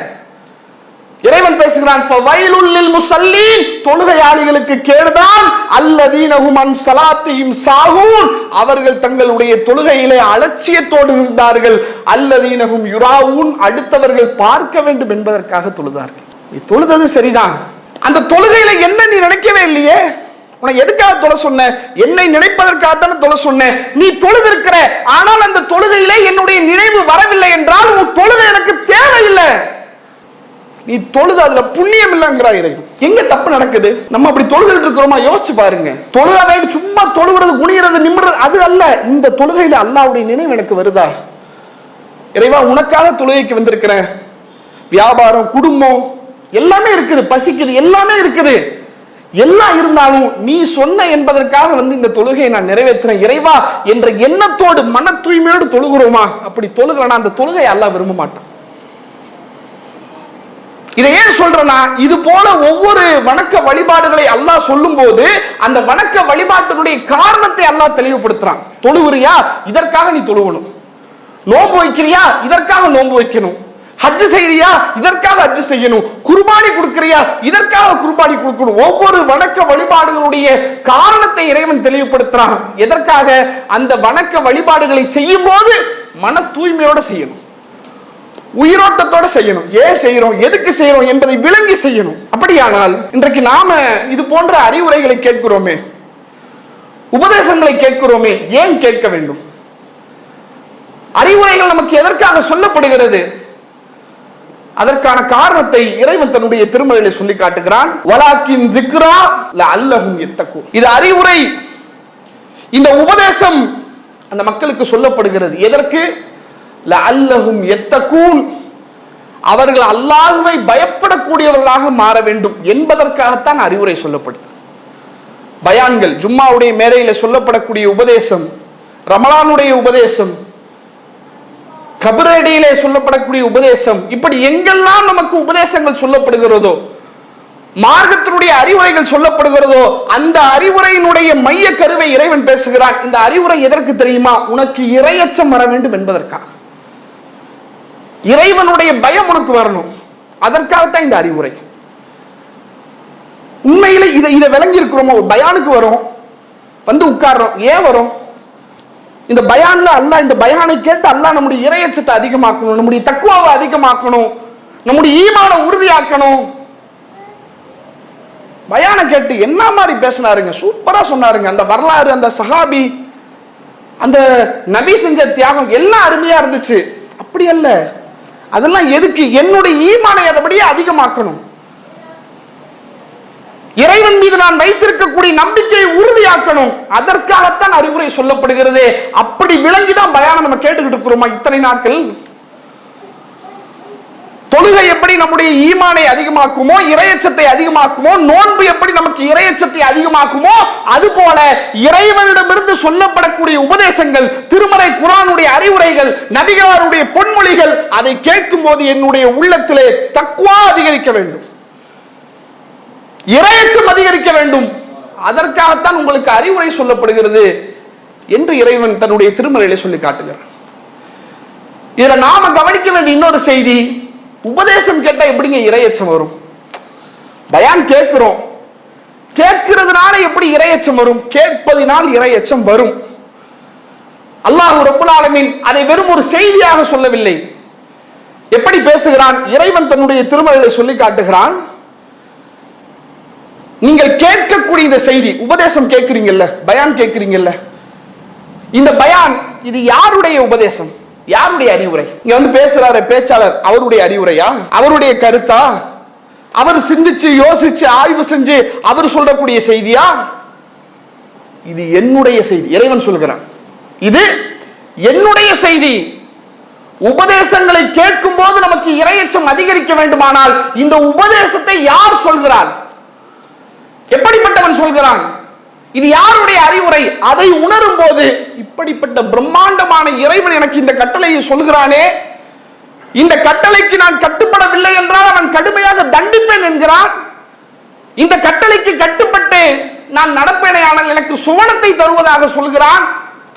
இறைவன் பேசுகிறான், ஃபவைலுல் லில் முஸல்லீன், தொழுகையாளிகளுக்கு கேடுதான், அல்லதீனஹும் அன் ஸலாத்திஹிம் சாஹூன், அவர்கள் தங்களுடைய தொழுகையிலே அலட்சியத்தோடு இருந்தார்கள், அல்லதீனஹும் யுராவூன், அடுத்தவர்கள் பார்க்க வேண்டும் என்பதற்காக தொழுதார்கள். நீ தொழுதது சரிதான், அந்த தொழுகையில என்ன நீ நினைக்கவே இல்லையே, உனக்கு எதுக்காக தொலை சொன்ன, என்னை நினைப்பதற்காகத்தானே தொலை சொன்ன, நீ தொழுதிருக்கிற, ஆனால் அந்த தொழுகையிலே என்னுடைய நினைவு வரவில்லை என்றால் உன் தொழுகை எனக்கு தேவையில்லை, நீ தொழுது அதுல புண்ணியம் இல்லைங்கிறாய் இறைவன். எங்க தப்பு நடக்குது, நம்ம அப்படி தொழுதுட்டு இருக்கிறோமா, யோசிச்சு பாருங்க. தொழுக வேண்டும், சும்மா தொழுகிறது, குனிகிறது, நிமிடுறது அது அல்ல. இந்த தொழுகையில அல்லாஹ்வுடைய நினைவு எனக்கு வருதா, இறைவா உனக்காக தொழுகைக்கு வந்திருக்கிறேன், வியாபாரம், குடும்பம் எல்லாமே இருக்குது, பசிக்குது, எல்லாமே இருக்குது, எல்லாம் இருந்தாலும் நீ சொன்ன என்பதற்காக இந்த தொழுகையை நான் நிறைவேற்றினேன் இறைவா என்ற எண்ணத்தோடு மன தூய்மையோடு தொழுகிறோமா, அப்படி தொழுகலனா அந்த தொழுகையை அல்லாஹ் விரும்ப மாட்டான். இதை ஏன் சொல்றேன்னா, இது போல ஒவ்வொரு வணக்க வழிபாடுகளை அல்லாஹ் சொல்லும் போது அந்த வணக்க வழிபாட்டினுடைய காரணத்தை அல்லாஹ் தெளிவுபடுத்துறான். தொழுகிறியா, இதற்காக நீ தொழுகணும், நோன்பு வைக்கிறியா, இதற்காக நோன்பு வைக்கணும், ஹஜ் செய்யறியா, இதற்காக ஹஜ் செய்யணும், குர்பானி கொடுக்கிறியா, இதற்காக குர்பானி கொடுக்கணும். ஒவ்வொரு வணக்க வழிபாடுகளுடைய காரணத்தை இறைவன் தெளிவுபடுத்துறான். எதற்காக, அந்த வணக்க வழிபாடுகளை செய்யும் போது மன தூய்மையோட செய்யணும், உயிரோட்டத்தோட செய்யணும். ஏன் செய்யறோம், எதுக்கு செய்யறோம் என்பதை விளங்கி செய்யணும். அப்படியானால் இன்றைக்கு நாம இது போன்ற அறிவுரைகளை கேட்கிறோமே, உபதேசங்களை கேட்கிறோமே, ஏன் கேட்க வேண்டும்? அறிவுரைகள் நமக்கு எதற்காக சொல்லப்படுகிறது? அதற்கான காரணத்தை இறைவன் தன்னுடைய திருமறையிலே சொல்லி காட்டுகிறான். வலாக்கின் திக்ரா லஅல்லஹும் யத்தகூன். இது அறிவுரை, இந்த உபதேசம் அந்த மக்களுக்கு சொல்லப்படுகிறது. எதற்கு? லஅல்லஹும் யத்தகூன், அவர்கள் அல்லாஹ்வை பயப்படக்கூடியவர்களாக மாற வேண்டும் என்பதற்காகத்தான் அறிவுரை சொல்லப்படுது. பயான்கள், ஜும்மாவுடைய மேடையில சொல்லப்படக்கூடிய உபதேசம், ரமலானுடைய உபதேசம், கபரடியிலே சொல்லப்படக்கூடிய உபதேசம், இப்படி எங்கெல்லாம் நமக்கு உபதேசங்கள் சொல்லப்படுகிறதோ, மார்க்கத்தினுடைய அறிவுரைகள் சொல்லப்படுகிறதோ, அந்த அறிவுரையினுடைய மைய கருவை இறைவன் பேசுகிறான். இந்த அறிவுரை எதற்கு தெரியுமா? உனக்கு இறையச்சம் வர வேண்டும் என்பதற்காக. இறைவனுடைய பயம் உனக்கு வரணும், அதற்காகத்தான் இந்த அறிவுரை. உண்மையில இதை விளங்கி இருக்கிறோமோ? ஒரு பயானுக்கு வரும், வந்து உட்கார்றோம். ஏன் வரும்? இந்த பயான்ல அல்லாஹ், இந்த பயானை கேட்டு அல்லாஹ் நம்முடைய இறையச்சத்தை அதிகமாக்கணும், நம்முடைய தக்வாவை அதிகமாக்கணும், நம்முடைய ஈமான உறுதியாக்கணும். பயான கேட்டு என்ன மாதிரி பேசினாருங்க, சூப்பரா சொன்னாருங்க. அந்த வரலாறு, அந்த சஹாபி, அந்த நபி செஞ்ச தியாகம் எல்லாம் அருமையா இருந்துச்சு. அப்படி அல்ல, அதெல்லாம் எதுக்கு? என்னுடைய ஈமானை அதபடியே அதிகமாக்கணும், இறைவன் மீது நான் வைத்திருக்கக்கூடிய நம்பிக்கையை உறுதியாக்கணும். அதற்காகத்தான் அறிவுரை சொல்லப்படுகிறது. அப்படி விளங்கிதான் பயானம் நம்ம கேட்டுக்கிட்டு இருக்கிறோமா இத்தனை நாட்கள்? தொழுகை எப்படி நம்முடைய ஈமானை அதிகமாக்குமோ, இறையச்சத்தை அதிகமாக்குமோ, நோன்பு எப்படி நமக்கு இறையச்சத்தை அதிகமாக்குமோ, அதுபோல இறைவனிடமிருந்து சொல்லப்படக்கூடிய உபதேசங்கள், திருமறை குர்ஆனுடைய அறிவுரைகள், நபிகளாருடைய பொன்மொழிகள், அதை கேட்கும் போது என்னுடைய உள்ளத்திலே தக்வா அதிகரிக்க வேண்டும், இறையச்சம் அதிகரிக்க வேண்டும். அதற்காகத்தான் உங்களுக்கு அறிவுரை சொல்லப்படுகிறது என்று இறைவன் தன்னுடைய திருமறையிலே சொல்லி காட்டுகிறார். இதுல நாம கவனிக்க வேண்டிய இன்னொரு செய்தி, உபதேசம் கேட்டா எப்படிங்க இறையச்சம் வரும்? பயான் கேட்கிறோம், கேட்கிறதுனால எப்படி இறையச்சம் வரும்? கேட்பதினால் இறையச்சம் வரும். அல்லாஹ் ரப்பல் ஆலமீன் அதை வெறும் ஒரு செய்தியாக சொல்லவில்லை. எப்படி பேசுகிறான்? இறைவன் தன்னுடைய திருமறையிலே சொல்லி காட்டுகிறான். நீங்கள் கேட்கக்கூடிய இந்த செய்தி, உபதேசம் கேட்கிறீங்கல்ல, பயான் கேட்கிறீங்கல்ல, இந்த பயான் இது யாருடைய உபதேசம், யாருடைய அறிவுரை? இங்க வந்து பேசுறாரு பேச்சாளர், அவருடைய அறிவுரையா, அவருடைய கருத்தா, அவர் சிந்திச்சு யோசிச்சு ஆய்வு செஞ்சு அவர் சொல்லக்கூடிய செய்தியா? இது என்னுடைய செய்தி. இறைவன் சொல்கிறான், இது என்னுடைய செய்தி. உபதேசங்களை கேட்கும் போது நமக்கு இறையச்சம் அதிகரிக்க வேண்டுமானால் இந்த உபதேசத்தை யார் சொல்கிறார், எப்படிப்பட்டவன் சொல்கிறான், இது யாருடைய அறிவுரை? அதை உணரும் போது இப்படிப்பட்ட பிரம்மாண்டமான இறைவன் எனக்கு இந்த கட்டளையை சொல்கிறானே, இந்த கட்டளைக்கு நான் கட்டுப்படவில்லை என்றால் அவன் கடுமையாக தண்டிப்பேன் என்கிறான். இந்த கட்டளைக்கு கட்டுப்பட்டு நான் நடப்பேனே ஆனால் எனக்கு சுவனத்தை தருவதாக சொல்கிறான்.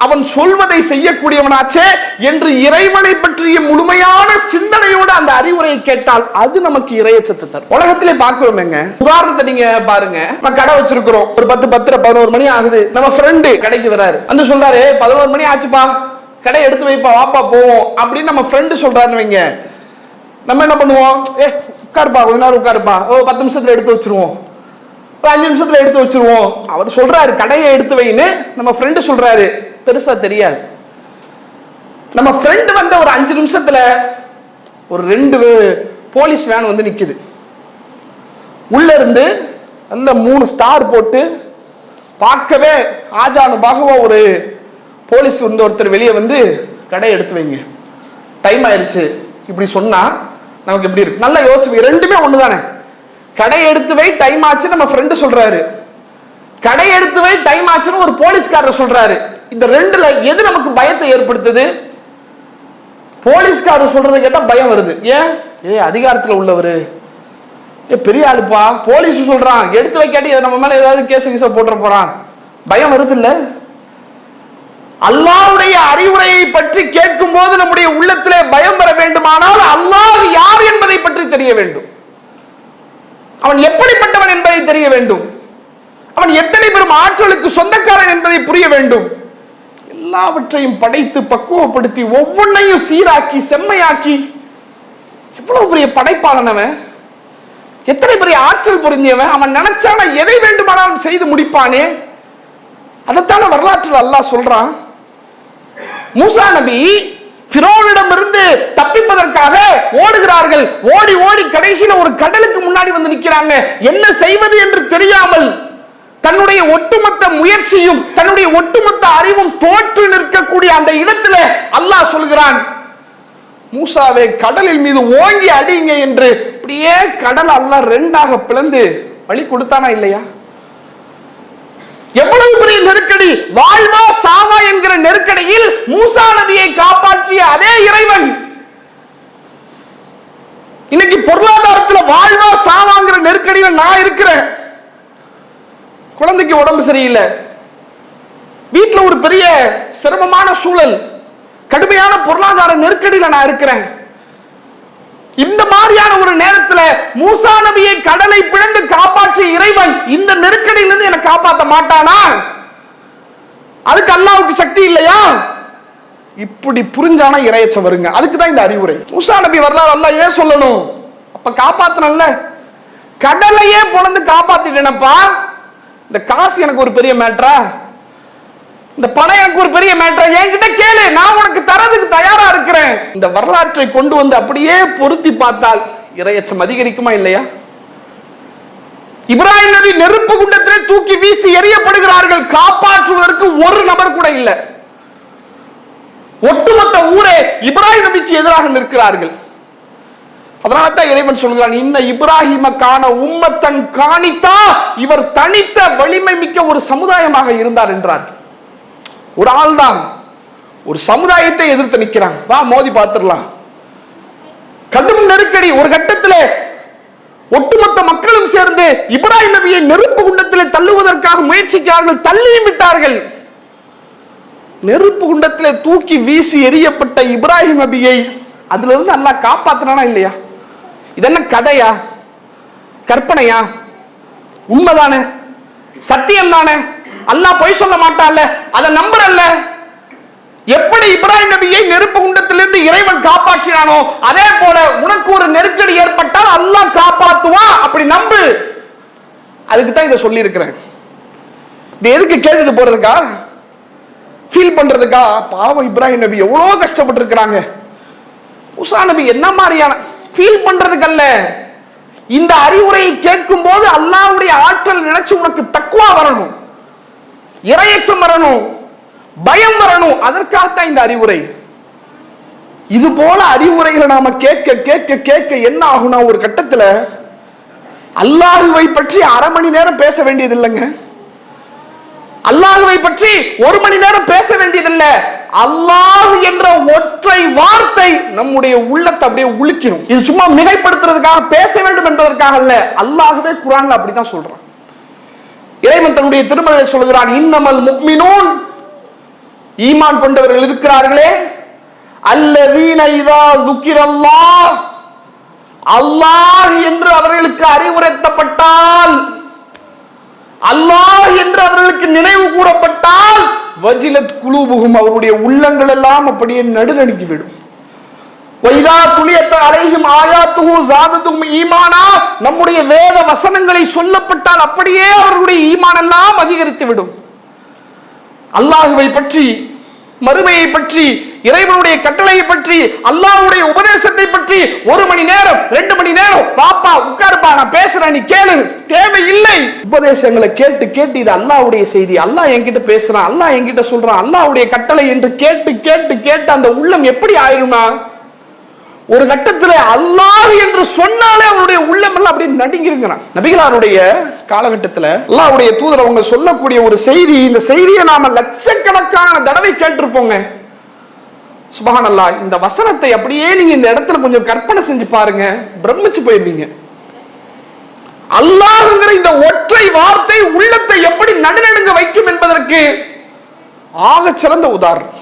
அவன் சொல்வதை செய்யக்கூடியவனாச்சே என்று இறைவனை பற்றிய முழுமையான சிந்தனையோடு அந்த அறிவுரையை கேட்டால் அது நமக்கு இறையச்சத்தை தரும். உலகத்திலே பார்க்கிறோமேங்க, உதாரணத்தை நீங்க பாருங்க. நம்ம கடை வச்சிருக்கிறோம், ஒரு 10:11 மணி ஆகுது. நம்ம ஃப்ரெண்டு கடைக்கு வராரு, வந்து சொல்றாரு 11 மணி ஆச்சுப்பா, கடை எடுத்து வைப்பா, வாப்பா போவோம் அப்படின்னு நம்ம ஃப்ரெண்டு சொல்றாருன்னு வைங்க. நம்ம என்ன பண்ணுவோம்? உட்காருப்பா, கொஞ்ச நேரம் உட்காருப்பா, 10 நிமிஷத்துல எடுத்து வச்சிருவோம், ஒரு 5 நிமிஷத்துல எடுத்து வச்சிருவோம். அவர் சொல்றாரு கடையை எடுத்து வைன்னு, நம்ம ஃப்ரெண்டு சொல்றாரு, பெருசா தெரியாது. நம்ம ஃப்ரெண்ட் வந்து ஒரு 5 நிமிஷத்துல ஒரு 2 போலீஸ் வேன் வந்து நிக்குது. உள்ள இருந்து நல்ல 3 ஸ்டார் போட்டு பார்க்கவே ஆஜானுபாகவா ஒரு போலீஸ் வந்து ஒருத்தர் வெளியே வந்து கடை எடுத்து வைங்க, டைம் ஆயிடுச்சு இப்படி சொன்னா நமக்கு எப்படி இருக்கு? நல்லா யோசிச்சு, ரெண்டுமே ஒண்ணுதானே. கடை எடுத்து வை, டைம் ஆச்சு நம்ம ஃப்ரெண்டு சொல்றாரு, கடை எடுத்து வை டைம் ஆச்சுன்னு ஒரு போலீஸ்காரர் சொல்றாரு. இந்த ரெண்டுல எது நமக்கு பயத்தை ஏற்படுத்துது? போலீஸ்காரர் சொல்றதை கேட்டா பயம் வருது. ஏன்? அதிகாரத்துல உள்ளவரு, பெரிய ஆளுப்பா, போலீஸ் சொல்றான் எடுத்து வைக்காட்டி நம்ம மேல ஏதாவது கேஸ் போட்டுற போறான், பயம் வருது இல்ல? அல்லாஹ்வுடைய அறிவுரையை பற்றி கேட்கும் போது நம்முடைய உள்ளத்திலே பயம் வர வேண்டுமானால் அல்லாஹ் யார் என்பதை பற்றி தெரிய வேண்டும், அவன் எப்படிப்பட்டவன் என்பதை தெரிய வேண்டும், அவன் எத்தனை பெரும் ஆற்றலுக்கு சொந்தக்காரன் என்பதை புரிய வேண்டும். எல்லாவற்றையும் படைத்து பக்குவப்படுத்தி ஒவ்வொன்றையும் சீராக்கி செம்மையாக்கி எவ்வளவு பெரிய படைப்பாளனவன், எத்தனை பெரிய ஆற்றல் பொருந்தியவன், அவன் நினைச்சான எதை வேண்டுமானாலும் செய்து முடிப்பானே. அதைத்தான வரலாற்றில் அல்லாஹ் சொல்றான். மூசா நபி ஃபிரௌனிடமிருந்து தப்பிப்பதற்காக ஓடுகிறார்கள், ஓடி ஓடி கடைசியில ஒரு கடலுக்கு முன்னாடி வந்து நிற்கிறாங்க. என்ன செய்வது என்று தெரியாமல் தன்னுடைய ஒட்டுமொத்த முயற்சியும் தன்னுடைய ஒட்டுமொத்த அறிவும் தோற்று நிற்கக்கூடிய அந்த இடத்துல அல்லாஹ் சொல்கிறான், மூசாவே கடலில் மீது ஓங்கி அடிங்க என்று அப்படியே கடல் அல்லாஹ் ரெண்டாக பிளந்து வழி கொடுத்தானா இல்லையா? எவ்வளவு பெரிய நெருக்கடி, வாழ்வா சாவா என்கிற நெருக்கடியில் மூசா நபியை காப்பாற்றிய அதே இறைவன் இன்னைக்கு பொருளாதாரத்தில் வாழ்வா சாவாங்கிற நெருக்கடியில் நான் இருக்கிறேன். குழந்தைக்கு உடம்பு சரியில்லை, வீட்டில் ஒரு பெரிய சிரமமான சூழல், கடுமையான பொருளாதார நெருக்கடியில் நான் இருக்கிறேன். இந்த மாதிரியான ஒரு நேரத்தில் மூசா நபியை கடலை பிளந்து காப்பாற்றிய இறைவன் இந்த நெருக்கடியிலிருந்து என்னை காப்பாற்ற மாட்டானா? அதுக்கு அல்லாஹ்வுக்கு சக்தி இல்லையா? இப்படி புரிஞ்சானா இறையச்சம் வருங்க. அதுக்கு தான் இந்த அறிவுரை. மூசா நபி வரலாறு அல்லாஹ் ஏன் சொல்லணும்? அப்ப காப்பாத்தனல்ல, கடலையே பொளந்து காப்பாத்திட்டேனப்பா. இந்த காசு எனக்கு ஒரு பெரிய மேட்டரா? இந்த பணம் எனக்கு ஒரு பெரிய மேட்டரா? என்கிட்ட கேளு, நான் உனக்கு தரதுக்கு தயாரா இருக்கிறேன். இந்த வரலாற்றை கொண்டு வந்து அப்படியே பொருத்தி பார்த்தால் இறையச்சம் அதிகரிக்குமா இல்லையா? இப்ராஹிம் நபி நெருப்பு குண்டத்திலே தூக்கி வீசி எறியப்படுகிறார்கள். காப்பாற்றுவதற்கு ஒரு நபர் கூட இல்லை. ஒட்டுமொத்த ஊரே இப்ராஹிம் நபிக்கு எதிராக நிற்கிறார்கள். அதனால தான் இறைவன் சொல்கிறான், இன்ன இப்ராஹிம கான உம்மத்தன் காணித்தா, இவர் தனித்த வலிமை மிக்க ஒரு சமுதாயமாக இருந்தார் என்றார். ஒரு ஆள் தான் ஒரு சமுதாயத்தை எதிர்த்து நிற்கிறாங்க. வா மோதி பார்த்துடலாம். கடும் நெருக்கடி. ஒரு கட்டத்தில் ஒட்டுமொத்த மக்களும் சேர்ந்து இப்ராஹிம் நபியை நெருப்பு குண்டத்தில் தள்ளுவதற்காக முயற்சிக்கிறார்கள், தள்ளியும் விட்டார்கள். நெருப்பு குண்டத்தில் தூக்கி வீசி எறியப்பட்ட இப்ராஹிம் நபியை அதுல இருந்து அல்லாஹ் காப்பாத்தினானா இல்லையா? இது என்ன கதையா, கற்பனையா? உண்மைதானே, சத்தியம் தானே. அல்லாஹ் பொய் சொல்ல மாட்டான்ல, அதை நம்புறல்ல. எப்படி இப்ராஹிம் நபியை நெருப்பு குண்டத்திலிருந்து இறைவன் காப்பாற்றினானோ அதே போல உனக்கு ஒரு நெருக்கடி ஏற்பட்டால் அல்லாஹ் காப்பாத்துவான், அப்படி நம்பு. அதுக்கு தான் இதை சொல்லி இருக்கிறேன். இது எதுக்கு கேட்டுட்டு போறதுக்கா, ஃபீல் பண்றதுக்கா? பாவம் இப்ராஹிம் நபி எவ்வளவு கஷ்டப்பட்டு இருக்கிறாங்க. மூசா நபி என்ன மாதிரியான ஃபீல் பண்றதுக்கு அல்ல. இந்த அறிவுரையை கேட்கும் போது அல்லாஹ்வுடைய ஆற்றல் நினைச்சு உனக்கு தக்வா வரணும், இறையச்சம் வரணும், பயம் வரணும். அதற்காகத்தான் இந்த அறிவுரை. இது போல அறிவுரைகளை நாம கேட்க கேட்க கேட்க என்ன ஆகும்னா, ஒரு கட்டத்தில் அல்லாஹ்வை பற்றி அரை மணி நேரம் பேச வேண்டியது இல்லைங்க. அல்லாஹ்வை பற்றி ஒரு மணி நேரம் பேச வேண்டியதில்லை. அல்லாஹ் என்ற ஒற்றை வார்த்தை நம்முடைய உள்ளத்தை அப்படியே உலுக்கிடும். இது சும்மா மிகைப்படுத்துறதுக்காக பேச வேண்டும் என்பதற்காக அல்ல. அல்லாஹ்வே குர்ஆன்ல அப்படிதான் சொல்றான். இறைவன் தன்னுடைய திருமறையில் சொல்கிறான், இன்னமல் முஃமினூன், ஈமான் கொண்டவர்கள் இருக்கிறார்களே, அல்லதீன இதா ذுக்கிரல்லாஹ், அல்லாஹ் என்று அவர்களுக்கு அறிவுறுத்தப்பட்டால், அல்லாஹ் என்று அவர்களுக்கு நினைவு கூறப்பட்டால், வஜிலத் குலூபுஹும், அவருடைய உள்ளங்கள் எல்லாம் அப்படியே நடுநடுங்கிவிடும். வைதா துலியத் அலைஹிம் ஆயாத்துஹு ஸாதத்துஹும் ஈமானா, நம்முடைய வேத வசனங்களை சொல்லப்பட்டால் அப்படியே அவர்களுடைய ஈமான் எல்லாம் அதிகரித்து விடும். அல்லாஹ்வை பற்றி, மறுமையை பற்றி, இறைவனுடைய கட்டளையை பற்றி, அல்லாஹ்வுடைய உபதேசத்தை பற்றி ஒரு மணி நேரம் 2 மணி நேரம் பாப்பா உட்காருப்பா நான் பேசுறேன் நீ கேளு தேவையில்லை. உபதேசங்களை கேட்டு கேட்டு இது அல்லாஹ்வுடைய செய்தி, அல்லாஹ் என்கிட்ட பேசுறான், அல்லாஹ் என்கிட்ட சொல்றான், அல்லாஹ்வுடைய கட்டளை என்று கேட்டு கேட்டு கேட்டு அந்த உள்ளம் எப்படி ஆயிருமா? ஒரு கட்டத்தில் அல்லாஹ் என்று சொன்னாலே அவருடைய உள்ளம் எல்லாம் அப்படியே நடுங்கிருக்கிறான். நபிகளாருடைய காலகட்டத்தில் அல்லாஹ்வுடைய தூதர் அவங்க சொல்லக்கூடிய ஒரு செய்தி, இந்த செய்தியை நாம லட்சக்கணக்கான தடவை கேட்டிருப்போங்க. சுப்ஹானல்லாஹ். இந்த வசனத்தை அப்படியே நீங்க இந்த இடத்துல கொஞ்சம் கற்பனை செஞ்சு பாருங்க, பிரமிச்சு போயிருவீங்க. அல்லாஹ்ங்கிற இந்த ஒற்றை வார்த்தை உள்ளத்தை எப்படி நடுநடுங்க வைக்கும் என்பதற்கு ஆக சிறந்த உதாரணம்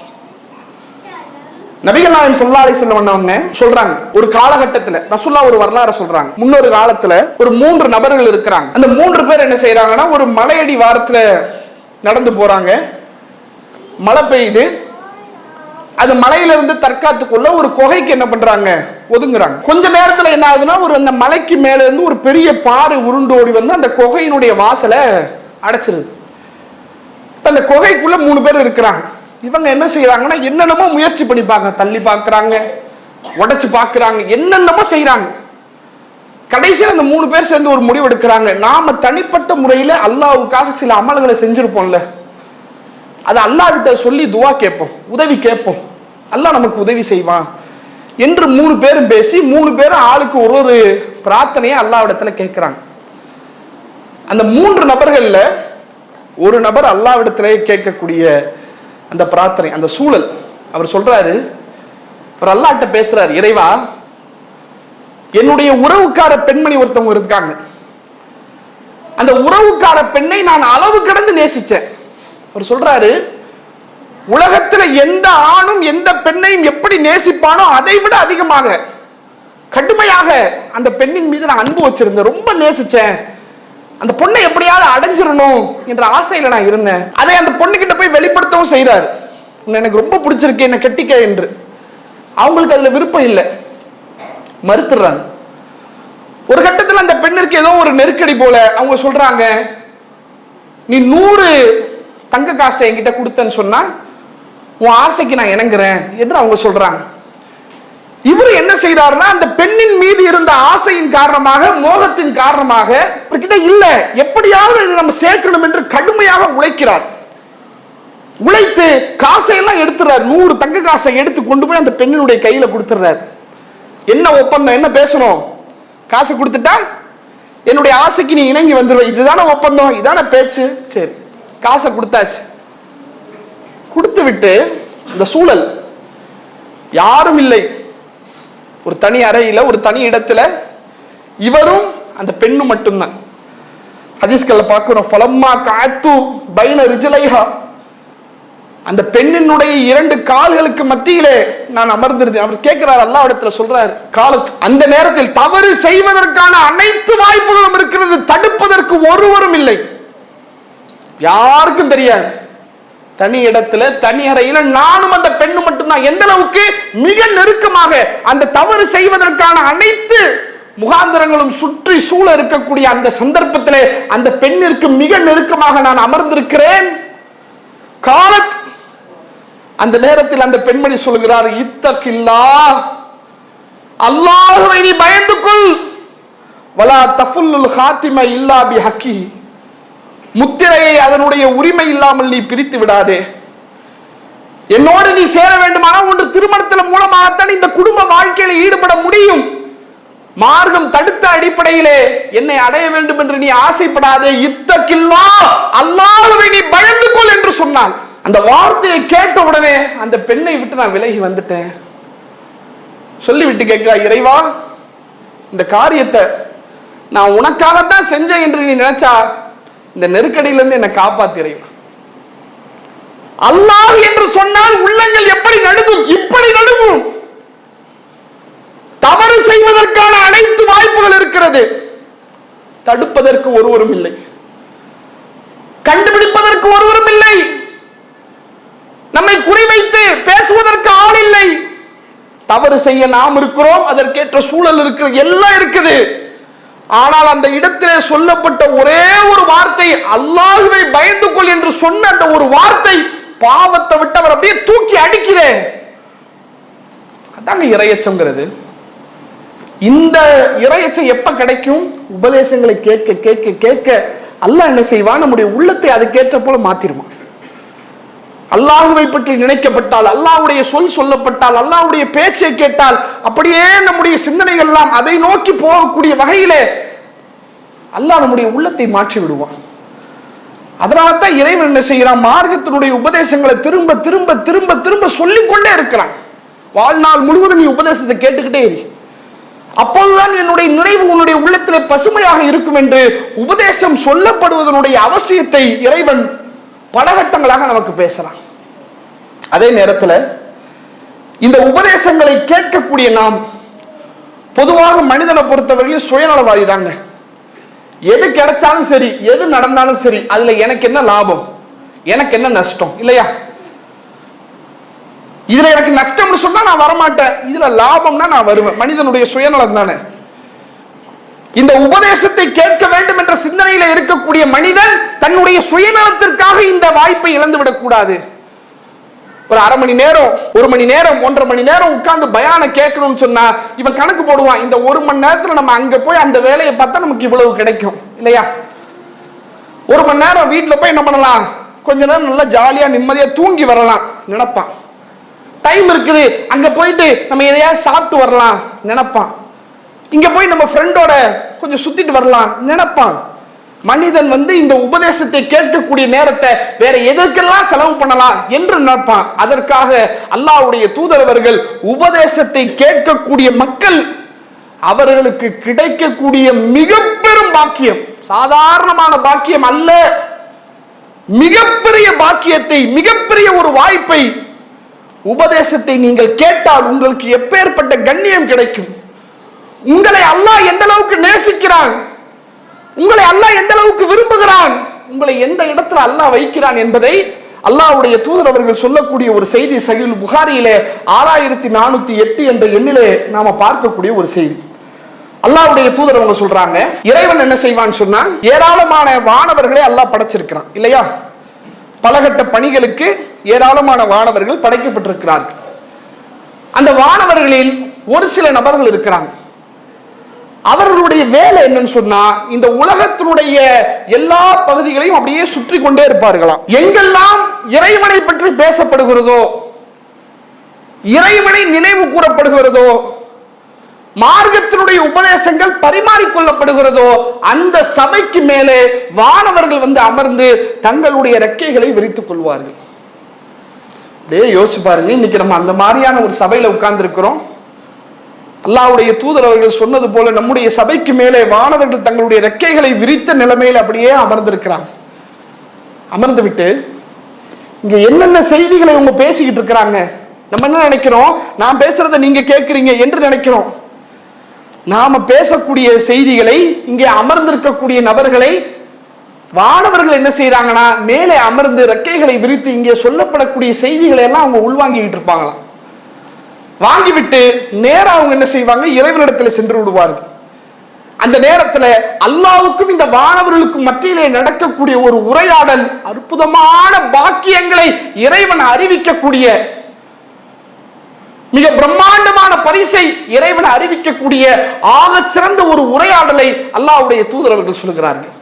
நபிகள் நாயகம் ஸல்லல்லாஹு அலைஹி வஸல்லம் சொல்றாங்க. ஒரு காலகட்டத்தில் ரசூலுல்லாஹ் ஒரு வரலாறு சொல்றாங்க. முன்னொரு காலத்துல ஒரு 3 நபர்கள் இருக்கிறாங்க. அந்த 3 பேர் என்ன செய்யறாங்கன்னா, ஒரு மலையடி வாரத்துல நடந்து போறாங்க. மழை பெய்யுது. அது மலையிலிருந்து தற்காத்துக்குள்ள ஒரு குகைக்கு என்ன பண்றாங்க, ஒதுங்குறாங்க. கொஞ்ச நேரத்துல என்ன ஆகுதுன்னா, ஒரு அந்த மலைக்கு மேல இருந்து ஒரு பெரிய பாறை உருண்டோடி வந்து அந்த குகையினுடைய வாசலை அடைச்சிருது. அந்த குகைக்குள்ள 3 பேர் இருக்கிறாங்க. இவங்க என்ன செய்யறாங்கன்னா, என்னென்னமோ முயற்சி பண்ணி பார்க்க, தள்ளி பார்க்கறாங்க, உடைச்சு பார்க்கறாங்க, என்னென்னமோ செய்யறாங்க. கடைசியில் அந்த 3 பேர் சேர்ந்து ஒரு முடிவு எடுக்கிறாங்க. நாம தனிப்பட்ட முறையில் அல்லாஹ்வுக்காக சில அமல்களை செஞ்சிருப்போம்ல, அதை அல்லாஹ் கிட்ட சொல்லி துவா கேட்போம், உதவி கேட்போம், அல்லாஹ் நமக்கு உதவி செய்வான். என்று 3 பேரும் பேசி 3 பேரும் ஆளுக்கு ஒரு பிரார்த்தனையை அல்லாஹ்விடத்துல கேட்கிறாங்க. அந்த 3 நபர்கள்ல ஒரு நபர் அல்லாஹ்விடத்திலே கேட்கக்கூடிய அந்த பிரார்த்தனை, அந்த சூழல், அவர் சொல்றாரு, அவர் அல்லாஹ்ட்ட பேசுறாரு, இறைவா, என்னுடைய உறவுக்கார பெண்மணி ஒருத்தவங்க இருக்காங்க, அந்த உறவுக்கார பெண்ணை நான் அளவு கடந்து நேசிச்சேன். அவர் சொல்றாரு, உலகத்துல எந்த ஆணும் எந்த பெண்ணையும் எப்படி நேசிப்பானோ அதை விட அதிகமாக கடுமையாக அந்த பெண்ணின் மீது நான் அன்பு வச்சிருந்தேன், ரொம்ப நேசிச்சேன். அந்த பொண்ணை எப்படியாவது அடைஞ்சிடணும் என்ற ஆசையில நான் இருந்தேன். அதை அந்த பொண்ணுகிட்ட போய் வெளிப்படுத்தவும் செய்யறாரு, எனக்கு ரொம்ப பிடிச்சிருக்கு, என்ன கட்டிக்க என்று. அவங்களுக்கு அதுல விருப்பம் இல்லை, மறுத்துறாங்க. ஒரு கட்டத்தில் அந்த பெண்ணிற்கு ஏதோ ஒரு நெருக்கடி போல அவங்க சொல்றாங்க, நீ 100 தங்க காசை என்கிட்ட கொடுத்தன்னு சொன்னா உன் ஆசைக்கு நான் இணங்குறேன் என்று அவங்க சொல்றாங்க. இவர் என்ன செய்யறாருன்னா, அந்த பெண்ணின் மீது இருந்த ஆசையின் காரணமாக, மோகத்தின் காரணமாக, இவர்கிட்ட இல்ல, எப்படியாவது நம்ம சேர்க்கணும் என்று கடுமையாக உழைக்கிறார். உழைத்து காசையெல்லாம் எடுத்துறாரு, 100 தங்க காசை எடுத்து கொண்டு போய் அந்த பெண்ணினுடைய கையில கொடுத்துறாரு. என்ன ஒப்பந்தம், என்ன பேசணும், காசு கொடுத்துட்டா என்னுடைய ஆசைக்கு நீ இணங்கி வந்துருவ, இதுதானே ஒப்பந்தம், இதான பேச்சு. சரி, காசை கொடுத்தாச்சு. கொடுத்து விட்டு இந்த சூழல், யாரும் இல்லை, ஒரு தனி அறையில ஒரு தனி இடத்துல இவரும் அந்த பெண்ணும் மட்டும்தான். ஹதீஸ்கள்ல பார்க்கிறோம், ஃபலம்மா காத்து பைன ரிஜலைஹா, அந்த பெண்ணினுடைய 2 கால்களுக்கு மத்தியிலே நான் அமர்ந்திருந்தேன். அவர் கேட்கிறார், அல்லாஹ்விடத்துல சொல்றார், காலத், அந்த நேரத்தில் தவறு செய்வதற்கான அனைத்து வாய்ப்புகளும் இருக்கிறது, தடுப்பதற்கு ஒருவரும் இல்லை, யாருக்கும் தெரியாது. தனி இடத்துல தனி அறையில நானும் அந்த பெண்ணு மட்டும்தான். எந்த அளவுக்கு, மிக நெருக்கமாக, அந்த தவறு செய்வதற்கான அனைத்து முகாந்திரங்களும் சுற்றி சூழ இருக்கக்கூடிய அந்த சந்தர்ப்பத்திலே அந்த பெண்ணிற்கு மிக நெருக்கமாக நான் அமர்ந்திருக்கிறேன். காலத், அந்த நேரத்தில் அந்த பெண்மணி சொல்கிறார், இத்தகில்லா, அல்லாஹ்வை நீ பயந்து கொள், வலா தஃபுல்லுல் ஹாத்திம இல்லா பிஹக்கி, முத்திரையை அதனுடைய உரிமை இல்லாமல் நீ பிரித்து விடாதே. என்னோடு நீ சேர வேண்டுமானால் ஒன்று திருமணத்தின் மூலமாகத்தான் இந்த குடும்ப வாழ்க்கையில் ஈடுபட முடியும். மார்க்கம் தடுத்த அடிப்படையிலே என்னை அடைய வேண்டும் என்று நீ ஆசைப்படாதே. இத்தகில்லா, அல்லாஹ்வை நீ பயந்து கொள் என்று சொன்னான். அந்த வார்த்தையை கேட்ட உடனே அந்த பெண்ணை விட்டு நான் விலகி வந்துட்டேன். சொல்லிவிட்டு கேட்கிறா, இறைவா, இந்த காரியத்தை நான் உனக்காகத்தான் செஞ்சேன் என்று நீ நினைச்சா இந்த நெருக்கடியிலிருந்து என்னை காப்பாத்திரைவா. அல்லாஹ் என்று சொன்னால் உள்ளங்கள் எப்படி நடுங்கும், இப்படி நடுங்கும். தவறு செய்வதற்கான அனைத்து வாய்ப்புகள் இருக்கிறது, தடுப்பதற்கு ஒருவரும் இல்லை, கண்டுபிடிப்பதற்கு ஒருவரும் இல்லை, நம்மை குறிவைத்து பேசுவதற்கு ஆள் இல்லை. தவறு செய்ய நாம் இருக்கிறோம், அதற்கேற்ற சூழல் இருக்கிறது, எல்லாம் இருக்குது. ஆனால் அந்த இடத்திலே சொல்லப்பட்ட ஒரே ஒரு வார்த்தை, அல்லாஹ்வை பயந்து கொள் என்று சொன்ன அந்த ஒரு வார்த்தை பாவத்தை விட்டு அவர் அப்படியே தூக்கி அடிக்கிறேன். அதாங்க இறையச்சம்ங்கிறது. இந்த இறையச்சம் எப்ப கிடைக்கும்? உபதேசங்களை கேட்க கேட்க கேட்க அல்லாஹ் என்ன செய்வான், நம்முடைய உள்ளத்தை அதுக்கேற்ற போல மாத்திருவான். அல்லாஹ்வை பற்றி நினைக்கப்பட்டால், அல்லாஹ்வுடைய சொல் சொல்லப்பட்டால், அல்லாஹ்வுடைய பேச்சை கேட்டால், அப்படியே நம்முடைய சிந்தனைகள் எல்லாம் அதை நோக்கி போகக்கூடிய வகையிலே அல்லாஹ் நம்முடைய உள்ளத்தை மாற்றி விடுவான். அதனால்தான் இறைவன் என்ன செய்கிறான், மார்க்கத்தினுடைய உபதேசங்களை திரும்ப திரும்ப திரும்ப திரும்ப சொல்லிக்கொண்டே இருக்கிறான். வாழ்நாள் முழுவதும் நீ உபதேசத்தை கேட்டுக்கிட்டே இரு, அப்போதுதான் என்னுடைய நிறைவு உன்னுடைய உள்ளத்திலே பசுமையாக இருக்கும் என்று உபதேசம் சொல்லப்படுவதனுடைய அவசியத்தை இறைவன் பல கட்டங்களாக நமக்கு பேசலாம். அதே நேரத்தில் இந்த உபதேசங்களை கேட்கக்கூடிய நாம் பொதுவாக மனிதனை பொறுத்தவரையில் சுயநலவாதி தாங்க. எது கிடைச்சாலும் சரி, எது நடந்தாலும் சரி, அதுல எனக்கு என்ன லாபம், எனக்கு என்ன நஷ்டம், இல்லையா? இதுல எனக்கு நஷ்டம்னு சொன்னா நான் வரமாட்டேன், இதுல லாபம்னா நான் வருவேன். மனிதனுடைய சுயநலம் தானே. இந்த உபதேசத்தை கேட்க வேண்டும் என்ற சிந்தனையில இருக்கக்கூடிய மனிதன் தன்னுடைய சுயநலத்திற்காக இந்த வாய்ப்பை இழந்துவிடக் கூடாது. ஒரு அரை மணி நேரம், 1 மணி நேரம், 1.5 மணி நேரம் உட்கார்ந்து பயானை கேட்கணும்னு சொன்னா இவன் கணக்கு போடுவான், இந்த 1 மணி நேரத்துல நம்ம அங்க போய் அந்த வேலையை பார்த்தா நமக்கு இவ்வளவு கிடைக்கும், இல்லையா? 1 மணி நேரம் வீட்டுல போய் என்ன பண்ணலாம், கொஞ்ச நேரம் நல்லா ஜாலியா நிம்மதியா தூங்கி வரலாம் நினைப்பான். டைம் இருக்குது, அங்க போயிட்டு நம்ம எதையாவது சாப்பிட்டு வரலாம் நினைப்பான். இங்க போய் நம்ம ஃப்ரெண்டோட கொஞ்சம் சுத்திட்டு வரலாம் நினைப்பான். மனிதன் இந்த உபதேசத்தை கேட்கக்கூடிய நேரத்தை வேற எதற்கெல்லாம் செலவு பண்ணலாம் என்று நினைப்பான். அதற்காக அல்லாஹ்வுடைய தூதரவர்கள் உபதேசத்தை கேட்கக்கூடிய மக்கள் அவர்களுக்கு கிடைக்கக்கூடிய மிக பெரும் பாக்கியம், சாதாரணமான பாக்கியம் அல்ல, மிகப்பெரிய பாக்கியத்தை, மிகப்பெரிய ஒரு வாய்ப்பை, உபதேசத்தை நீங்கள் கேட்டால் உங்களுக்கு எப்பேற்பட்ட கண்ணியம் கிடைக்கும். உங்களை அல்லாஹ் எந்த அளவுக்கு நேசிக்கிறான், உங்களை அல்லாஹ் எந்த அளவுக்கு விரும்புகிறான், உங்களை எந்த இடத்துல அல்லாஹ் வைக்கிறான் என்பதை அல்லாஹ்வுடைய தூதர் அவர்கள் சொல்லக்கூடிய ஒரு செய்தி சஹீஹ் புகாரியிலே 6408 என்ற எண்ணிலே நாம பார்க்கக்கூடிய ஒரு செய்தி. அல்லாஹ்வுடைய தூதர் அவங்க சொல்றாங்க, இறைவன் என்ன செய்வான்னு சொன்னா, ஏராளமான வானவர்களை அல்லாஹ் படைச்சிருக்கிறான் இல்லையா? பலகட்ட பணிகளுக்கு ஏராளமான வானவர்கள் படைக்கப்பட்டிருக்கிறார்கள். அந்த வானவர்களில் ஒரு சில நபர்கள் இருக்கிறாங்க. அவர்களுடைய வேலை என்னன்னு சொன்னா, இந்த உலகத்தினுடைய எல்லா பகுதிகளையும் அப்படியே சுற்றி கொண்டே இருப்பார்களாம். எங்கெல்லாம் இறைவனை பற்றி பேசப்படுகிறதோ, இறைவனை நினைவு கூறப்படுகிறதோ, மார்க்கத்தினுடைய உபதேசங்கள் பரிமாறிக்கொள்ளப்படுகிறதோ, அந்த சபைக்கு மேலே வானவர்கள் அமர்ந்து தங்களுடைய ரெக்கைகளை விரித்துக் கொள்வார்கள். யோசிச்சு பாருங்க, இன்னைக்கு நம்ம அந்த மாதிரியான ஒரு சபையில உட்கார்ந்து இருக்கிறோம். அல்லாஹ்வுடைய தூதர் அவர்கள் சொன்னது போல நம்முடைய சபைக்கு மேலே வானவர்கள் தங்களுடைய ரெக்கைகளை விரித்த நிலைமையில் அப்படியே அமர்ந்திருக்கிறாங்க. அமர்ந்து விட்டு இங்க என்னென்ன செய்திகளை அவங்க பேசிக்கிட்டு இருக்கிறாங்க, நம்ம என்ன நினைக்கிறோம், நான் பேசுறதை நீங்க கேட்கிறீங்க என்று நினைக்கிறோம். நாம பேசக்கூடிய செய்திகளை இங்கே அமர்ந்திருக்கக்கூடிய நபர்களை வானவர்கள் என்ன செய்யறாங்கன்னா, மேலே அமர்ந்து ரெக்கைகளை விரித்து இங்கே சொல்லப்படக்கூடிய செய்திகளை எல்லாம் அவங்க உள்வாங்கிட்டு இருப்பாங்களாம். வாங்கிவிட்டு நேரா அவங்க என்ன செய்வாங்க, இறைவனிடத்தில் சென்று விடுவார்கள். அந்த நேரத்தில் அல்லாஹ்வுக்கும் இந்த வானவர்களுக்கும் மத்தியிலே நடக்கக்கூடிய ஒரு உரையாடல், அற்புதமான பாக்கியங்களை இறைவன் அறிவிக்கக்கூடிய, மிக பிரம்மாண்டமான பரிசை இறைவன் அறிவிக்கக்கூடிய ஆக சிறந்த ஒரு உரையாடலை அல்லாஹ்வுடைய தூதரவர்கள் சொல்கிறார்கள்.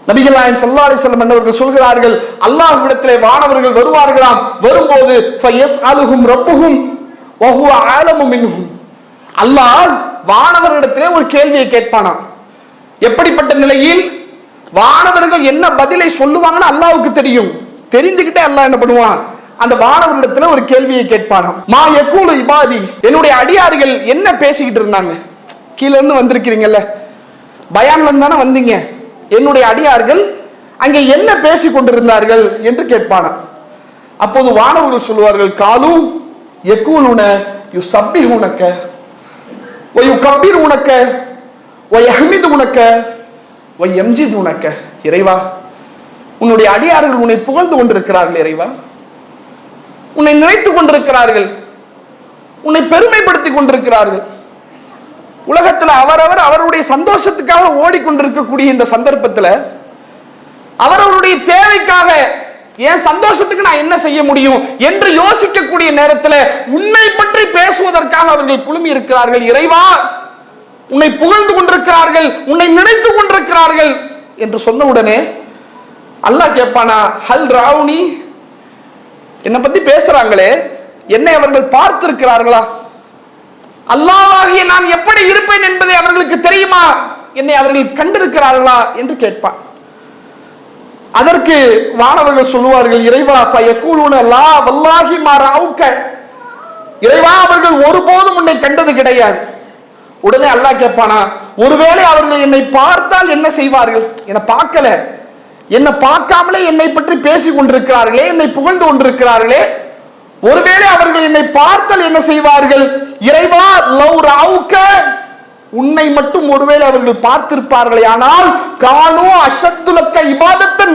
நபிகள் நாயகம் ஸல்லல்லாஹு அலைஹி வஸல்லம் அவர்கள் சொல்கிறார்கள், அல்லாஹ்விடத்திலே வானவர்கள் வருவார்களாம். வரும்போது ஃபயஸ்அலுஹும் ரப்புஹும் வஹுவ ஆலமு மின்ஹும், அல்லாஹ் வானவர்களிடத்திலே ஒரு கேள்வியை கேட்பானாம். எப்படிப்பட்ட நிலையில் வானவர்கள் என்ன பதிலை சொல்லுவாங்கன்னு அல்லாஹ்வுக்கு தெரியும். தெரிந்துகிட்டே அல்லாஹ் என்ன பண்ணுவான், அந்த வானவர்களிடத்துல ஒரு கேள்வியை கேட்பானாம். மா யகூலு இபாதி, என்னுடைய அடியார்கள் என்ன பேசிக்கிட்டு இருந்தாங்க, கீழ இருந்து வந்திருக்கிறீங்கல்ல, பயான்ல இருந்து தானே வந்தீங்க, என்னுடைய அடியார்கள் அங்கே என்ன பேசிக் கொண்டிருந்தார்கள் என்று கேட்பானாம். அப்போது வானவர்கள் சொல்லுவார்கள், காலு யகூலுன யுஸப்பிஹுனக வ யுகப்பிருனக வ யஹ்மிதுனக வ யம்ஜிதுனக, இறைவா உன்னுடைய அடியார்கள் உன்னை புகழ்ந்து கொண்டிருக்கிறார்கள், இறைவா உன்னை நினைத்துக் கொண்டிருக்கிறார்கள், உன்னை பெருமைப்படுத்திக் கொண்டிருக்கிறார்கள். உலகத்தில் அவரவர் அவருடைய சந்தோஷத்துக்காக ஓடிக்கொண்டிருக்கக்கூடிய இந்த சந்தர்ப்பத்தில் அவரவருடைய தேவைக்காக என் சந்தோஷத்துக்கு நான் என்ன செய்ய முடியும் என்று யோசிக்கக்கூடிய நேரத்தில் உன்னை பற்றி பேசுவதற்காக அவர்கள் குழுமி இருக்கிறார்கள். இறைவா உன்னை புகழ்ந்து கொண்டிருக்கிறார்கள், உன்னை நினைத்துக் கொண்டிருக்கிறார்கள் என்று சொன்ன உடனே அல்லாஹ் கேட்பானா, ஹல் ராவுனி, என்னை பத்தி பேசுறாங்களே, என்னை அவர்கள் பார்த்திருக்கிறார்களா, அல்லாஹ்வாகிய நான் எப்படி இருப்பேன் என்பதை அவர்களுக்கு தெரியுமா, என்னை அவர்கள் கண்டிருக்கிறார்களா என்று கேட்பான். அதற்கு வானவர்கள் சொல்லுவார்கள், இறைவா ஃபயகூலுன லா வல்லாஹி மா ரஅவுக, இறைவா அவர்கள் ஒருபோதும் உன்னை கண்டது கிடையாது. உடனே அல்லாஹ் கேட்பானா, ஒருவேளை அவர்கள் என்னை பார்த்தால் என்ன செய்வார்கள், என்னை பார்க்கல, என்னை பார்க்காமலே என்னை பற்றி பேசிக் கொண்டிருக்கிறார்களே, என்னை புகழ்ந்து கொண்டிருக்கிறார்களே, ஒருவேளை அவர்கள் என்னை பார்த்தால் என்ன செய்வார்கள், இறைவா லவ் ரஅவுக, உன்னை மட்டும் ஒருவேளை அவர்கள் பார்த்திருப்பார்களே ஆனால் கானு அஷத்துலக்க இபாதத்தன்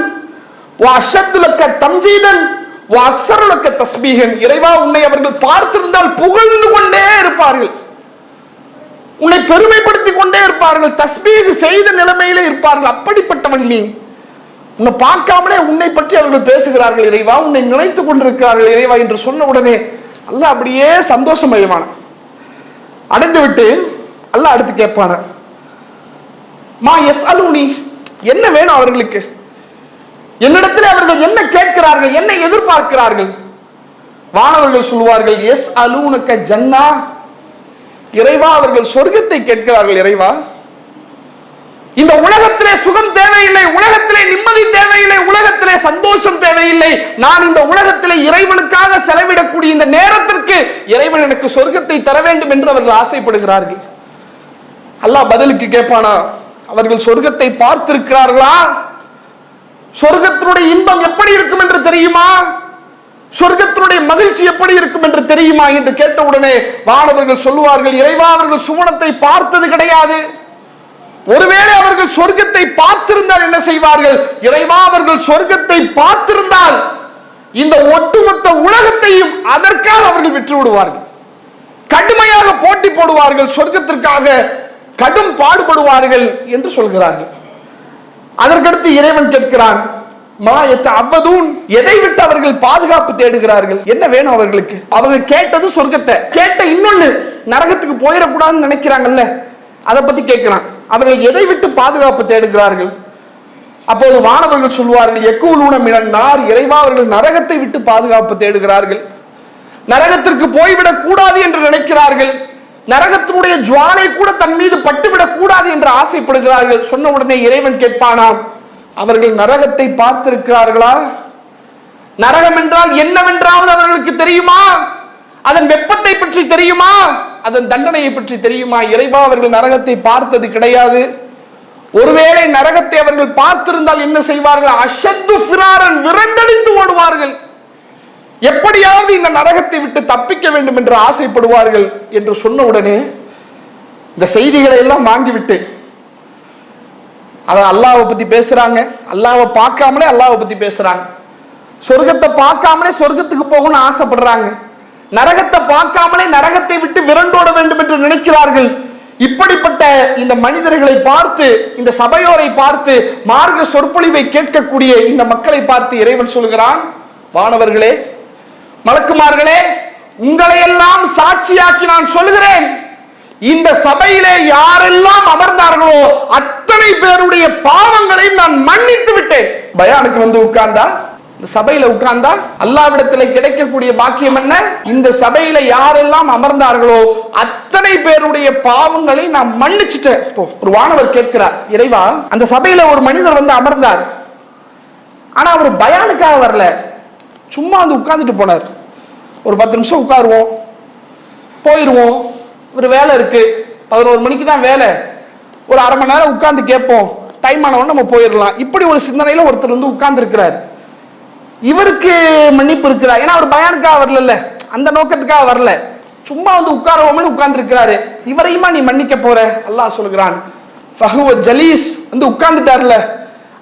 வ அஷத்துலக்க தம்ஜீதன் வ அக்ஸருலக்க தஸ்பீஹன், இறைவா உன்னை அவர்கள் பார்த்திருந்தால் புகழ்ந்து கொண்டே இருப்பார்கள், உன்னை பெருமைப்படுத்திக் கொண்டே இருப்பார்கள், தஸ்பீஹ் செய்த நிலைமையிலே இருப்பார்கள். அப்படிப்பட்டவன் நீ, உன்னை பார்க்காமலே உன்னை பற்றி அவர்கள் பேசுகிறார்கள், இறைவா உன்னை நினைத்துக் கொண்டிருக்கிறார்கள் இறைவா என்று சொன்ன உடனே அல்லாஹ் அப்படியே சந்தோஷம் அடைவான. அடைந்து விட்டு அல்லாஹ் அடுத்து கேட்பான, மா யஸ்அலுனி, என்ன வேணும் அவர்களுக்கு, என்னிடத்தில் அவர்கள் என்ன கேட்கிறார்கள், என்ன எதிர்பார்க்கிறார்கள், வானவர்கள் சொல்வார்கள் எஸ் அலூனக ஜன்னா, இறைவா அவர்கள் சொர்க்கத்தை கேட்கிறார்கள். இறைவா, இந்த உலகத்திலே சுகம் தேவையில்லை, உலகத்திலே நிம்மதி தேவையில்லை, உலகத்திலே சந்தோஷம் தேவையில்லை, நான் இந்த உலகத்திலே இறைவனுக்காக செலவிடக்கூடிய இந்த நேரத்திற்கு இறைவன் எனக்கு சொர்க்கத்தை தர வேண்டும் என்று அவர்கள் ஆசைப்படுகிறார்கள். அல்லாஹ் பதிலுக்கு கேட்பானா, அவர்கள் சொர்க்கத்தை பார்த்திருக்கிறார்களா? சொர்க்கத்தினுடைய இன்பம் எப்படி இருக்கும் என்று தெரியுமா? சொர்க்கத்தினுடைய மகிழ்ச்சி எப்படி இருக்கும் என்று தெரியுமா என்று கேட்டவுடனே வானவர்கள் சொல்லுவார்கள், இறைவா அவர்கள் சுவனத்தை பார்த்தது கிடையாது. ஒருவேளை அவர்கள் சொர்க்கத்தை பார்த்திருந்தால் என்ன செய்வார்கள்? இறைவா அவர்கள் சொர்க்கத்தை பார்த்திருந்தால் இந்த ஒட்டுமொத்த உலகத்தையும் அதற்காக அவர்கள் விற்று விடுவார்கள், கடுமையாக போட்டி போடுவார்கள், சொர்க்கத்திற்காக கடும் பாடுபடுவார்கள் என்று சொல்கிறார்கள். அதற்கடுத்து இறைவன் கேட்கிறான், எதை விட்டு அவர்கள் பாதுகாப்பு தேடுகிறார்கள்? என்ன வேணும் அவர்களுக்கு? அவங்க கேட்டது சொர்க்கத்தை, கேட்ட இன்னொன்னு நரகத்துக்கு போயிடக்கூடாதுன்னு நினைக்கிறாங்கல்ல, அதை பத்தி கேட்கிறான். அவர்கள் எதை விட்டு பாதுகாப்பு தேடுகிறார்கள்? அப்போது வானவர்கள் சொல்வார்கள், எக்கூலூன மினன்னார், இறைவா அவர்கள் நரகத்தை விட்டு பாதுகாப்பு தேடுகிறார்கள், நரகத்திற்கு போய்விடக் கூடாது என்று நினைக்கிறார்கள், நரகத்தினுடைய ஜுவாலை கூட தன் மீது பட்டுவிடக் கூடாது என்று ஆசைப்படுகிறார்கள். சொன்ன உடனே இறைவன் கேட்பானாம், அவர்கள் நரகத்தை பார்த்திருக்கிறார்களா? நரகம் என்றால் என்னவென்றாவது அவர்களுக்கு தெரியுமா? அதன் வெப்பத்தை பற்றி தெரியுமா? அதன் தண்டனையை பற்றி தெரியுமா? இறைவா அவர்கள் நரகத்தை பார்த்தது கிடையாது. ஒருவேளை நரகத்தை அவர்கள் பார்த்திருந்தால் என்ன செய்வார்கள்? அஷத்து ஃபிராரன், விரண்டடித்து ஓடுவார்கள், எப்படியாவது இந்த நரகத்தை விட்டு தப்பிக்க வேண்டும் என்று ஆசைப்படுவார்கள் என்று சொன்ன உடனே இந்த செய்திகளை எல்லாம் வாங்கிவிட்டு அவன் அல்லாஹ்வை பத்தி பேசுறாங்க, அல்லாஹ்வை பார்க்காமலே அல்லாஹ்வை பத்தி பேசுறாங்க, சொர்க்கத்தை பார்க்காமலே சொர்க்கத்துக்கு போகணும்னு ஆசைப்படுறாங்க, நரகத்தை பார்க்காமலே நரகத்தை விட்டு விரண்டோட வேண்டும் என்று நினைக்கிறார்கள். இப்படிப்பட்ட இந்த மனிதர்களை பார்த்து, இந்த சபையோரை பார்த்து, மார்க்க சொற்பொழிவை கேட்கக்கூடிய இந்த மக்களை பார்த்து இறைவன் சொல்கிறான், வானவர்களே, மலக்குமார்களே, உங்களை எல்லாம் சாட்சியாக்கி நான் சொல்கிறேன், இந்த சபையிலே யாரெல்லாம் அமர்ந்தார்களோ அத்தனை பேருடைய பாவங்களை நான் மன்னித்து விட்டேன். பயானுக்கு வந்து உட்கார்ந்தா, இந்த சபையில உட்கார்ந்தா அல்லாஹ்விடத்தில் கிடைக்கக்கூடிய பாக்கியம் என்ன? இந்த சபையில யாரெல்லாம் அமர்ந்தார்களோ அத்தனை பேருடைய பாவங்களை நான் மன்னிச்சுட்டேன். ஒரு வானவர் கேட்கிறார், இறைவா அந்த சபையில ஒரு மனிதர் வந்து அமர்ந்தார், ஆனா அவர் பயானுக்காக வரல, சும்மா வந்து உட்கார்ந்துட்டு போனார். ஒரு 10 நிமிஷம் உட்காருவோம், போயிருவோம், ஒரு வேலை இருக்கு, 11 மணிக்கு தான் வேலை, ஒரு அரை மணி நேரம் உட்கார்ந்து கேட்போம், டைம் ஆனவொன்னு நம்ம போயிடலாம், இப்படி ஒரு சிந்தனையில ஒருத்தர் வந்து உட்கார்ந்து இருக்கிறார். இவருக்கு மன்னிப்பு இருக்கிறார், ஏன்னா அவர் பயானுக்காக வரல, அந்த நோக்கத்துக்காக வரல, சும்மா வந்து உட்காரவோம்னு உட்கார்ந்து இருக்கிறாரு. இவரையுமா நீ மன்னிக்க போற? அல்லாஹ் சொல்கிறான், ஃபஹுவ ஜலீஸ், வந்து உட்கார்ந்துட்டார்ல,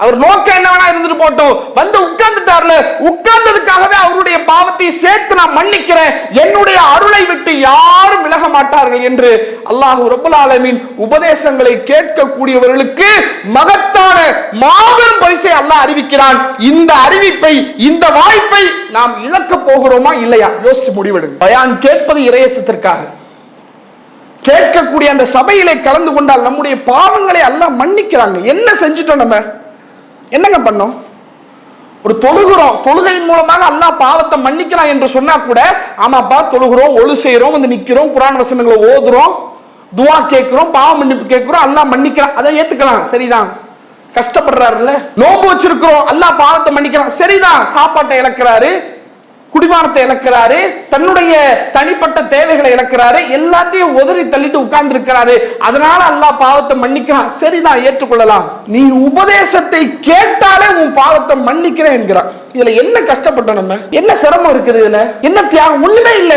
அவர் நோக்கம் என்ன வேணா இருந்துட்டு போட்டோம், வந்து உட்கார்ந்துட்டார்ல, உட்கார்ந்ததுக்காகவே அவருடைய பாவத்தை சேர்த்து நான் மன்னிக்கிறேன், என்னுடைய அருளை விட்டு யாரும் விலக மாட்டார்கள் என்று அல்லாஹ் ரப்பல் ஆலமீன் உபதேசங்களை கேட்கக்கூடியவர்களுக்கு மகத்தான மாபெரும் பரிசை அல்லாஹ் அறிவிக்கிறான். இந்த அறிவிப்பை, இந்த வாய்ப்பை நாம் இழக்க போகிறோமா இல்லையா? யோசிச்சு முடிவெடுங்க. பயான் கேட்பது இறையச்சத்திற்காக, கேட்கக்கூடிய அந்த சபையிலே கலந்து கொண்டால் நம்முடைய பாவங்களை அல்லாஹ் மன்னிக்கிறாங்க. என்ன செஞ்சுட்டோம்? நம்ம என்னங்க பண்ணோம்? ஒரு தொழுகிறோம், தொழுகையின் மூலமாக அல்லாஹ் பாவத்தை மன்னிக்கிறான் என்று சொன்னா கூட, ஆமாப்பா தொழுகிறோம், ஒழு செய்யறோம், வந்து நிக்கிறோம், குர்ஆன் வசனங்களை ஓதுறோம், துஆ கேட்கிறோம், பாவ மன்னிப்பு கேட்கிறோம், அல்லாஹ் மன்னிக்கிறான், அதை ஏத்துக்கலாம், சரிதான். கஷ்டப்படுறாருல்ல, நோன்பு வச்சிருக்கிறோம், அல்லாஹ் பாவத்தை மன்னிக்கிறான், சரிதான். சாப்பாட்டை இழக்கிறாரு, குடிமானத்தை இழக்கிறாரு, தன்னுடைய தனிப்பட்ட தேவைகளை இழக்கிறாரு, எல்லாத்தையும் உதறி தள்ளிட்டு உட்கார்ந்து இருக்கிறாரு, அதனால அல்லாஹ் பாவத்தை மன்னிக்கிறான், சரிதான், ஏற்றுக்கொள்ளலாம். நீ உபதேசத்தை கேட்டாலே உன் பாவத்தை மன்னிக்கிறேன் என்கிறான். இதுல என்ன கஷ்டப்பட்டோம்? நம்ம என்ன சிரமம் இருக்குது? இதுல என்ன தியாகம்? ஒண்ணுமே இல்ல.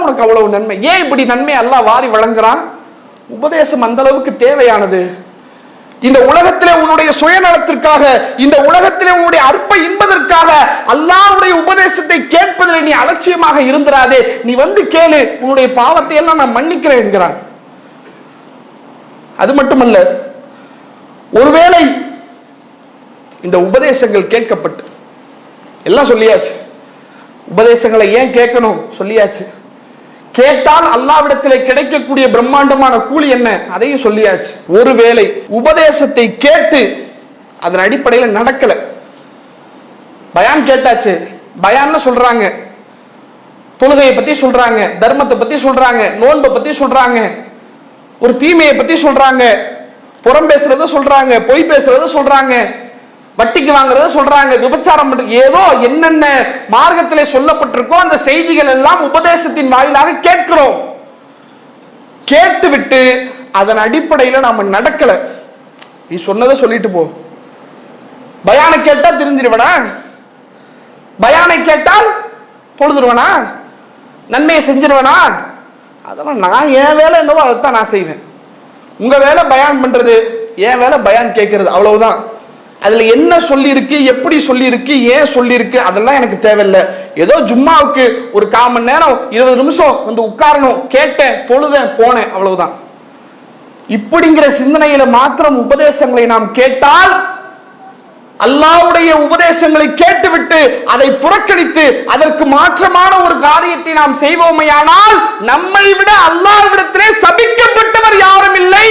உனக்கு அவ்வளவு நன்மை. ஏன் இப்படி நன்மை அல்லாஹ் வாரி வழங்குறான்? உபதேசம் அந்த அளவுக்கு தேவையானது. இந்த உலகத்திலே உன்னுடைய சுயநலத்திற்காக, இந்த உலகத்திலே உன்னுடைய அற்ப இன்பதற்காக அல்லாஹ்வுடைய உபதேசத்தை கேட்பதில் நீ அலட்சியமாக இருந்திராதே, நீ வந்து கேளு, உன்னுடைய பாவத்தை எல்லாம் நான் மன்னிக்கிறேன் என்கிறான். அது மட்டுமல்ல, ஒருவேளை இந்த உபதேசங்கள் கேட்கப்பட்டு எல்லாம் சொல்லியாச்சு, உபதேசங்களை ஏன் கேட்கணும் சொல்லியாச்சு, கேட்டால் அல்லாஹ்விடத்திலே கிடைக்கக்கூடிய பிரம்மாண்டமான கூலி என்ன அதையும் சொல்லியாச்சு. ஒருவேளை உபதேசத்தை கேட்டு அதன் அடிப்படையில் நடக்கல, பயான் கேட்டாச்சு, பயான்ல சொல்றாங்க தொழுகையை பத்தி சொல்றாங்க, தர்மத்தை பத்தி சொல்றாங்க, நோன்பை பத்தி சொல்றாங்க, ஒரு தீமையை பத்தி சொல்றாங்க, புறம் பேசுறத சொல்றாங்க, பொய் பேசுறத சொல்றாங்க, வட்டிக்கு வாங்குறத சொல்றாங்க, விபச்சாரம் ஏதோ என்னென்ன மார்க்கத்திலே சொல்லப்பட்டிருக்கோ அந்த செய்திகள் எல்லாம் உபதேசத்தின் வாயிலாக கேட்கிறோம். கேட்டுவிட்டு அதன் அடிப்படையில் நாம நடக்கல. நீ சொன்னதை சொல்லிட்டு போ. பயான கேட்டா தெரிஞ்சிருவனா? பயானை கேட்டால் பொழுதுருவனா? நன்மையை செஞ்சிருவனா? அதெல்லாம் நான் என் வேலை என்னவோ அதைத்தான் நான் செய்வேன். உங்க வேலை பயான் பண்றது, என் வேலை பயான் கேட்கறது, அவ்வளவுதான். அதுல என்ன சொல்லி இருக்கு, எப்படி சொல்லி இருக்கு, ஏன் சொல்லி இருக்கு, அதெல்லாம் எனக்கு தேவையில்லை. ஏதோ ஜும்மாவுக்கு ஒரு 1/4 மணி நேரம் 20 நிமிஷம் வந்து உட்காரணும், கேட்டேன், தொழுதேன், போனேன், அவ்வளவுதான். இப்படிங்கிற சிந்தனையில மாத்திரம் உபதேசங்களை நாம் கேட்டால், அல்லாஹ்வுடைய உபதேசங்களை கேட்டுவிட்டு அதை புறக்கணித்து அதற்கு மாற்றமான ஒரு காரியத்தை நாம் செய்வோமையானால் நம்மை விட அல்லாஹ்விடத்திலே சபிக்கப்பட்டவர் யாரும் இல்லை.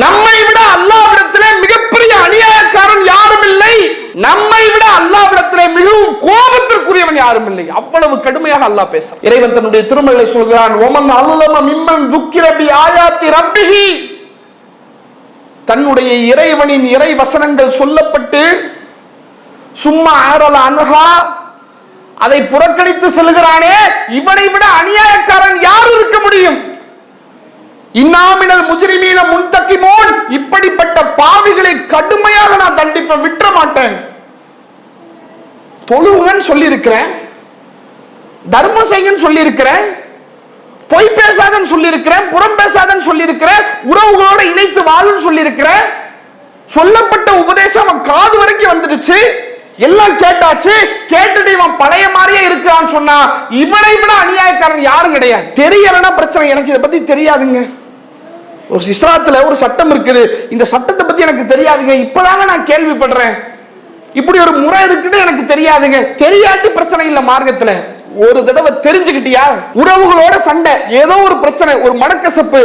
நம்மை விட அல்லாஹ்விடத்திலே மிகப்பெரிய அநியாயக்காரன் யாரும் இல்லை. நம்மை விட அல்லாஹ்விடத்திலே மிகவும் கோபத்திற்குரியவன் யாரும் இல்லை. அவ்வளவு கடுமையாக அல்லாஹ் பேசுறான். இறைவன் தன்னுடைய திருமறையிலே சொல்கிறான், ஒமன் அல்லம மிம்மன் துக்கிர பி ஆயாத்தி ரப்பிஹி. தன்னுடைய இறைவனின் இறை வசனங்கள் சொல்லப்பட்டு சும்மா ஆரல அன்ஹா, அதை புறக்கணித்து செல்கிறானே, இவனை விட அநியாயக்காரன் யார் இருக்க முடியும்? இன்னாமினல் முஜ்ரிமீன முன்தகிமூன். இப்படிப்பட்ட பாவிகளை கடுமையாக நான் தண்டிப்பேன், விட்டுற மாட்டேன். தொழுவுங்கன்னு சொல்லி இருக்கிறேன், தர்மம் செய்யுங்கன்னு சொல்லி இருக்கிறேன், பொய் பேசாதன்னு சொல்லி இருக்கிறேன், புறம் பேசாதன்னு சொல்லி இருக்கிறேன், உறவுகளோட இணைத்து வாழுன்னு சொல்லி இருக்கிறேன். சொல்லப்பட்ட உபதேசம் அவன் காது வரைக்கும் வந்துடுச்சு, எல்லாம் கேட்டாச்சு. கேட்டுட்டு இவன் பழைய மாதிரியே இருக்கிறான்னு சொன்னா இவனை விட அநியாயக்காரன் யாரும் கிடையாது. தெரியலன்னா பிரச்சனை, எனக்கு இதை பத்தி தெரியாதுங்க. ஒரு இஸ்லாத்துல ஒரு சட்டம் இருக்குது, இந்த சட்டத்தை பத்தி எனக்கு தெரியாதுங்க, இப்பதாங்க நான் கேள்விப்படுறேன், இப்படி ஒரு முறை இருக்குன்னு எனக்கு தெரியாதுங்க. தெரியாட்டி பிரச்சனை இல்ல மார்க்கத்துல. ஒரு தடவை தெரிஞ்சுக்கிட்டியா, உறவுகளோட சண்டை, ஏதோ ஒரு பிரச்சனை, ஒரு மனக்கசப்பு,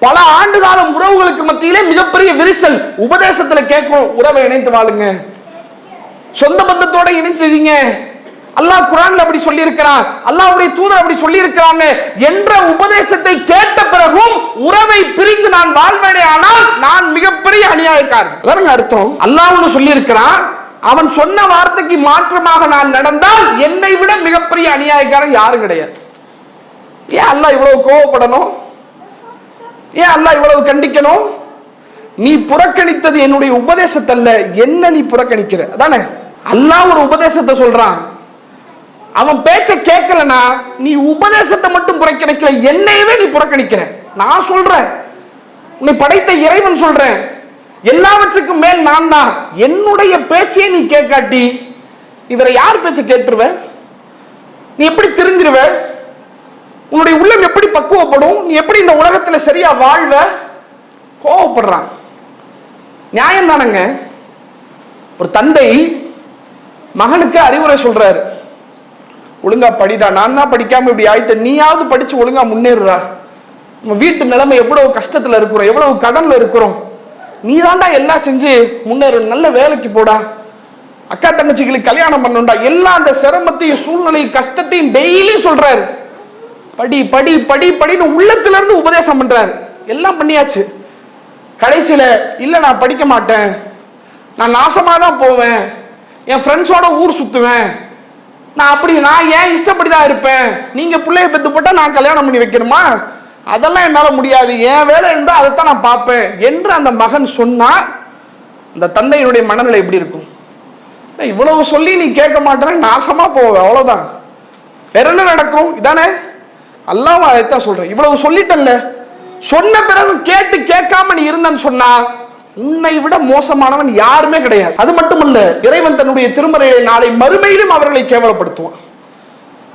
பல ஆண்டு காலம் உறவுகளுக்கு மத்தியிலே மிகப்பெரிய விரிசல். உபதேசத்துல கேட்கும், உறவை இணைத்து வாழுங்க, சொந்த பந்தத்தோட இணைச்சிருங்க, அல்லாஹ் குர்ஆன்ல அப்படி சொல்லி இருக்கிறான், அல்லாஹ்வுடைய தூதர் அப்படி சொல்லி இருக்கிறாங்க என்ற உபதேசத்தை கேட்ட பிறகும் உறவை பிரிந்து நான் வாழ்வேனே ஆனால் நான் மிகப்பெரிய அநியாயக்காரன். அதானங்க அர்த்தம். அல்லாஹ்வுன்னு சொல்லி இருக்கிறான், அவன் சொன்ன வார்த்தைக்கு மாற்றமாக நான் நடந்தால் என்னை விட மிகப்பெரிய அநியாயக்காரன் யாரும் கிடையாது. ஏன் அல்லாஹ் இவ்வளவு கோவப்படணும்? ஏன் அல்லாஹ் இவ்வளவு கண்டிக்கணும்? நீ புறக்கணித்தது என்னுடைய உபதேசத்தல்ல, என்ன நீ புறக்கணிக்கிற. அதானே அல்லாஹ் ஒரு உபதேசத்தை சொல்றான், அவன் பேச்ச கேட்கலனா நீ உபதேசத்தை மட்டும் புறக்கணிக்கல, என்னையவே நீ புறக்கணிக்கிற. நான் சொல்றேன், உன்னை படைத்த இறைவன் சொல்றேன், எல்லாவற்றுக்கும் மேல் நான் தான். என்னுடைய பேச்சையே நீ கேட்காட்டி இவரை யார் பேச்ச கேட்டுருவ? நீ எப்படி தெரிஞ்சிருவ? உன்னுடைய உள்ளம் எப்படி பக்குவப்படும்? நீ எப்படி இந்த உலகத்துல சரியா வாழ்வ? கோவப்படுறான். நியாயம் தானங்க. ஒரு தந்தை மகனுக்கு அறிவுரை சொல்றாரு, ஒழுங்கா படிடா, நான் தான் படிக்காம இப்படி ஆயிட்டேன், நீயாவது படிச்சு ஒழுங்கா முன்னேறுறா. நம்ம வீட்டு நிலைமை எவ்வளவு கஷ்டத்துல இருக்கிறோம், எவ்வளவு கடன்ல இருக்கிறோம், நீ தாண்டா எல்லாம் செஞ்சு முன்னேறு, நல்ல வேலைக்கு போடா, அக்கா தங்கச்சிகளுக்கு கல்யாணம் பண்ணணும்டா. எல்லாம் அந்த சிரமத்தையும் சூழ்நிலையும் கஷ்டத்தையும் டெய்லி சொல்றாரு. படி படி படி படின்னு உள்ளத்துல இருந்து உபதேசம் பண்றாரு. எல்லாம் பண்ணியாச்சு. கடைசியில இல்ல நான் படிக்க மாட்டேன், நான் நாசமா தான் போவேன், என் ஃப்ரெண்ட்ஸோட ஊர் சுத்துவேன், நான் ஏன் இஷ்டப்படிதான் இருப்பேன், நீங்க பிள்ளைய பெத்து போட்டா நான் கல்யாணம் பண்ணி வைக்கணுமா, அதெல்லாம் என்னால முடியாது, என் வேலை என்றா அதைத்தான் நான் பார்ப்பேன் என்று அந்த மகன் சொன்னா அந்த தந்தையினுடைய மனநிலை எப்படி இருக்கும்? இவ்வளவு சொல்லி நீ கேட்க மாட்டேன்னு நாசமா போவ, அவ்வளவுதான். வேற என்ன நடக்கும்? இதானே அல்லாஹ் அதைத்தான் சொல்றேன். இவ்வளவு சொல்லிட்டல்ல, சொன்ன பிறகு கேட்டு கேட்காம நீ இருந்தன்னு சொன்னா உன்னை விட மோசமானவன் யாருமே கிடையாது. அது மட்டுமல்ல, இறைவன் தன்னுடைய திருமறையை நாளை மறுமையிலும் அவர்களை கேவலப்படுத்துவான்.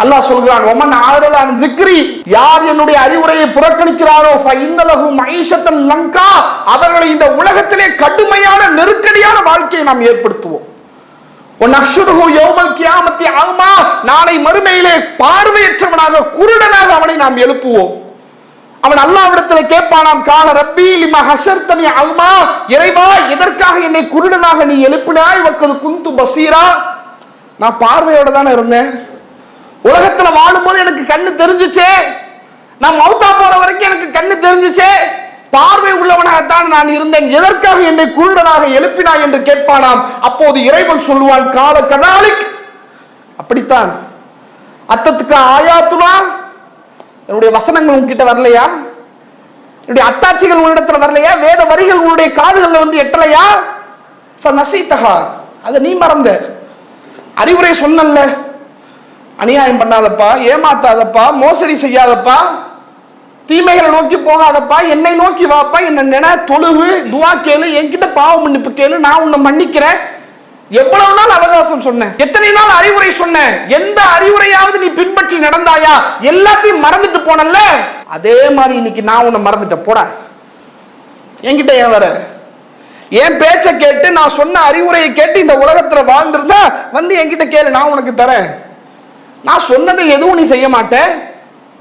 அல்லாஹ் சொல்கிறான், ஒமன் ஆதலான் ஸிக்ரி, யார் என்னுடைய அறிவுரையை புறக்கணிக்கிறாரோ ஃபஇன்னலஹு மஈஷத்தன் லங்கா, அவர்களை இந்த உலகத்திலே கடுமையான நெருக்கடியான வாழ்க்கையை நாம் ஏற்படுத்துவோம். வநஹ்ஷுருஹு யௌமல் கியாமத்தி அமா, நாளை மறுமையிலே பார்வையற்றவனாக குருடனாக அவனை நாம் எழுப்புவோம். அவன் அல்லாஹ்விடத்தில் கேட்பானாம், கால ரப்பி லிமா ஹஷர்தனி அமா, இறைவா எதற்காக என்னை குருடனாக நீ எழுப்பினாய், வக்கது குந்து பசீரா, நான் பார்வையோட தானே இருந்தேன், உலகத்துல வாழும்போது எனக்கு கண்ணு தெரிஞ்சுச்சே, நான் மௌத்தா போற வரைக்கும் எனக்கு கண்ணு தெரிஞ்சுச்சே, பார்வை உள்ளவனாகத்தான் நான் இருந்தேன், எதற்காக என்னை குருடனாக எழுப்பினாய் என்று கேட்பானாம். அப்போது இறைவன் சொல்லுவான், கால கதாலிக், அப்படித்தான். அத்தத்துக்கு ஆயாத்துனா, என்னுடைய வசனங்கள் உங்ககிட்ட வரலையா, என்னுடைய அத்தாட்சிகள் உன்னிடத்துல வரலையா, வேத வரிகள் உன்னுடைய காதுகள்ல வந்து எட்டலையா, நசீத்தஹா, அதை நீ மறந்த. அறிவுரை சொன்னல்ல, அநியாயம் பண்ணாதப்பா, ஏமாத்தாதப்பா, மோசடி செய்யாதப்பா, தீமைகளை நோக்கி போகாதப்பா, என்னை நோக்கி வாப்பா, என்ன நின, தொழுகு, துவா கேளு, என்கிட்ட பாவ மன்னிப்பு கேளு, நான் உன்னை மன்னிக்கிறேன். எவ்வளவு நாள் அவகாசம் சொன்னேன், எத்தனை நாள் அறிவுரை சொன்னேன், எந்த அறிவுரையாவது நீ பின்பற்றி நடந்தாயா? எல்லாத்தையும் மறந்துட்டு போனல்ல, அதே மாதிரி இன்னைக்கு நான் உன்னை மறந்துட்டேன், போட. என்கிட்ட ஏன் வர? என் பேச்ச கேட்டு நான் சொன்ன அறிவுரையை கேட்டு இந்த உலகத்துல வாழ்ந்திருந்தா வந்து என்கிட்ட கேளு, நான் உனக்கு தரேன். நான் சொன்னதை எதுவும் நீ செய்ய மாட்டேன்.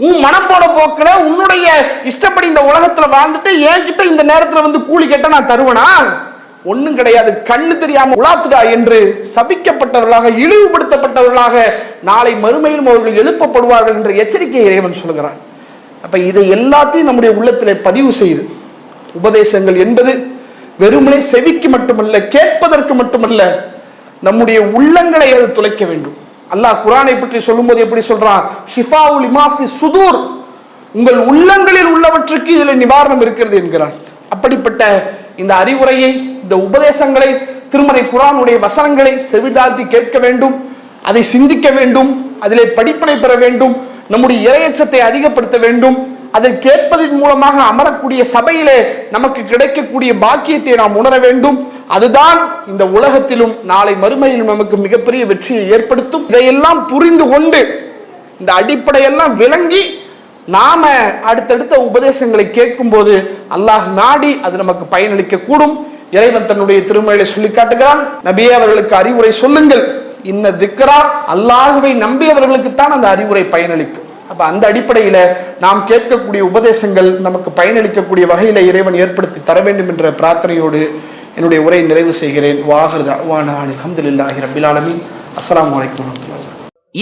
உன் மனம் போன போக்குல உன்னுடைய இஷ்டப்படி இந்த உலகத்துல வாழ்ந்துட்டு என்கிட்ட இந்த நேரத்துல வந்து கூலி கேட்ட நான் தருவனா? ஒண்ணும் கிடையாது. கண்ணு தெரியாம உலாத்துடா என்று சபிக்கப்பட்டவர்களாக, இழிவுபடுத்தப்பட்டவர்களாக நாளை மறுமையிலும் அவர்கள் எழுப்பப்படுவார்கள் என்ற எச்சரிக்கையை இறைவன் சொல்கிறான். அப்ப இதை எல்லாத்தையும் நம்முடைய உள்ளத்திலே பதிவு செய்து, உபதேசங்கள் என்பது வெறுமனே செவிக்கு மட்டுமல்ல, கேட்பதற்கு மட்டுமல்ல, நம்முடைய உள்ளங்களை அது துளைக்க வேண்டும். அல்லாஹ் குர்ஆனை பற்றி சொல்லும்போது எப்படி சொல்றான்? ஷிஃபாஉல் லிமா ஃபி சுதூர், உங்கள் உள்ளங்களில் உள்ளவற்றுக்கு இதில் நிவாரணம் இருக்கிறது என்கிறான். அப்படிப்பட்ட இந்த அறிவுரையை, இந்த உபதேசங்களை, திருமறை குர்ஆனுடைய வசனங்களை செவிதாழ்த்தி கேட்க வேண்டும், அதை சிந்திக்க வேண்டும், அதிலே படிப்பினை பெற வேண்டும், நம்முடைய இறையச்சத்தை அதிகப்படுத்த வேண்டும். அதை கேட்பதன் மூலமாக அமரக்கூடிய சபையிலே நமக்கு கிடைக்கக்கூடிய பாக்கியத்தை நாம் உணர வேண்டும். அதுதான் இந்த உலகத்திலும் நாளை மறுமையிலும் நமக்கு மிகப்பெரிய வெற்றியை ஏற்படுத்தும். இதையெல்லாம் புரிந்து கொண்டு, இந்த அடிப்படையெல்லாம் விளங்கி நாம அடுத்தடுத்த உபதேசங்களை கேட்கும் போது அல்லாஹ் நாடி அது நமக்கு பயனளிக்க கூடும். இறைவன் தன்னுடைய திருமறையை சொல்லி காட்டுகிறான், நபியே அவர்களுக்கு அறிவுரை சொல்லுங்கள், இன்ன திக்ரா, அல்லாஹ்வை நம்பியவர்களுக்கு தான் அந்த அறிவுரை பயனளிக்கும். அப்ப அந்த அடிப்படையில நாம் கேட்கக்கூடிய உபதேசங்கள் நமக்கு பயனளிக்கக்கூடிய வகையில இறைவன் ஏற்படுத்தி தர வேண்டும் என்ற பிரார்த்தனையோடு என்னுடைய உரையை நிறைவு செய்கிறேன். வாஹிர் தஅவானா அல்ஹம்துலில்லாஹி ரப்பில் ஆலமீன். அஸ்ஸலாமு அலைக்கும் வரஹ்மத்துல்லாஹி.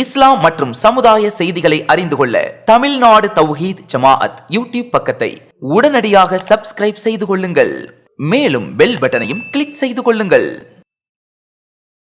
இஸ்லாம் மற்றும் சமுதாய செய்திகளை அறிந்து கொள்ள தமிழ்நாடு தௌஹீத் ஜமாஅத் யூடியூப் பக்கத்தை உடனடியாக சப்ஸ்கிரைப் செய்து கொள்ளுங்கள். மேலும் பெல் பட்டனையும் கிளிக் செய்து கொள்ளுங்கள்.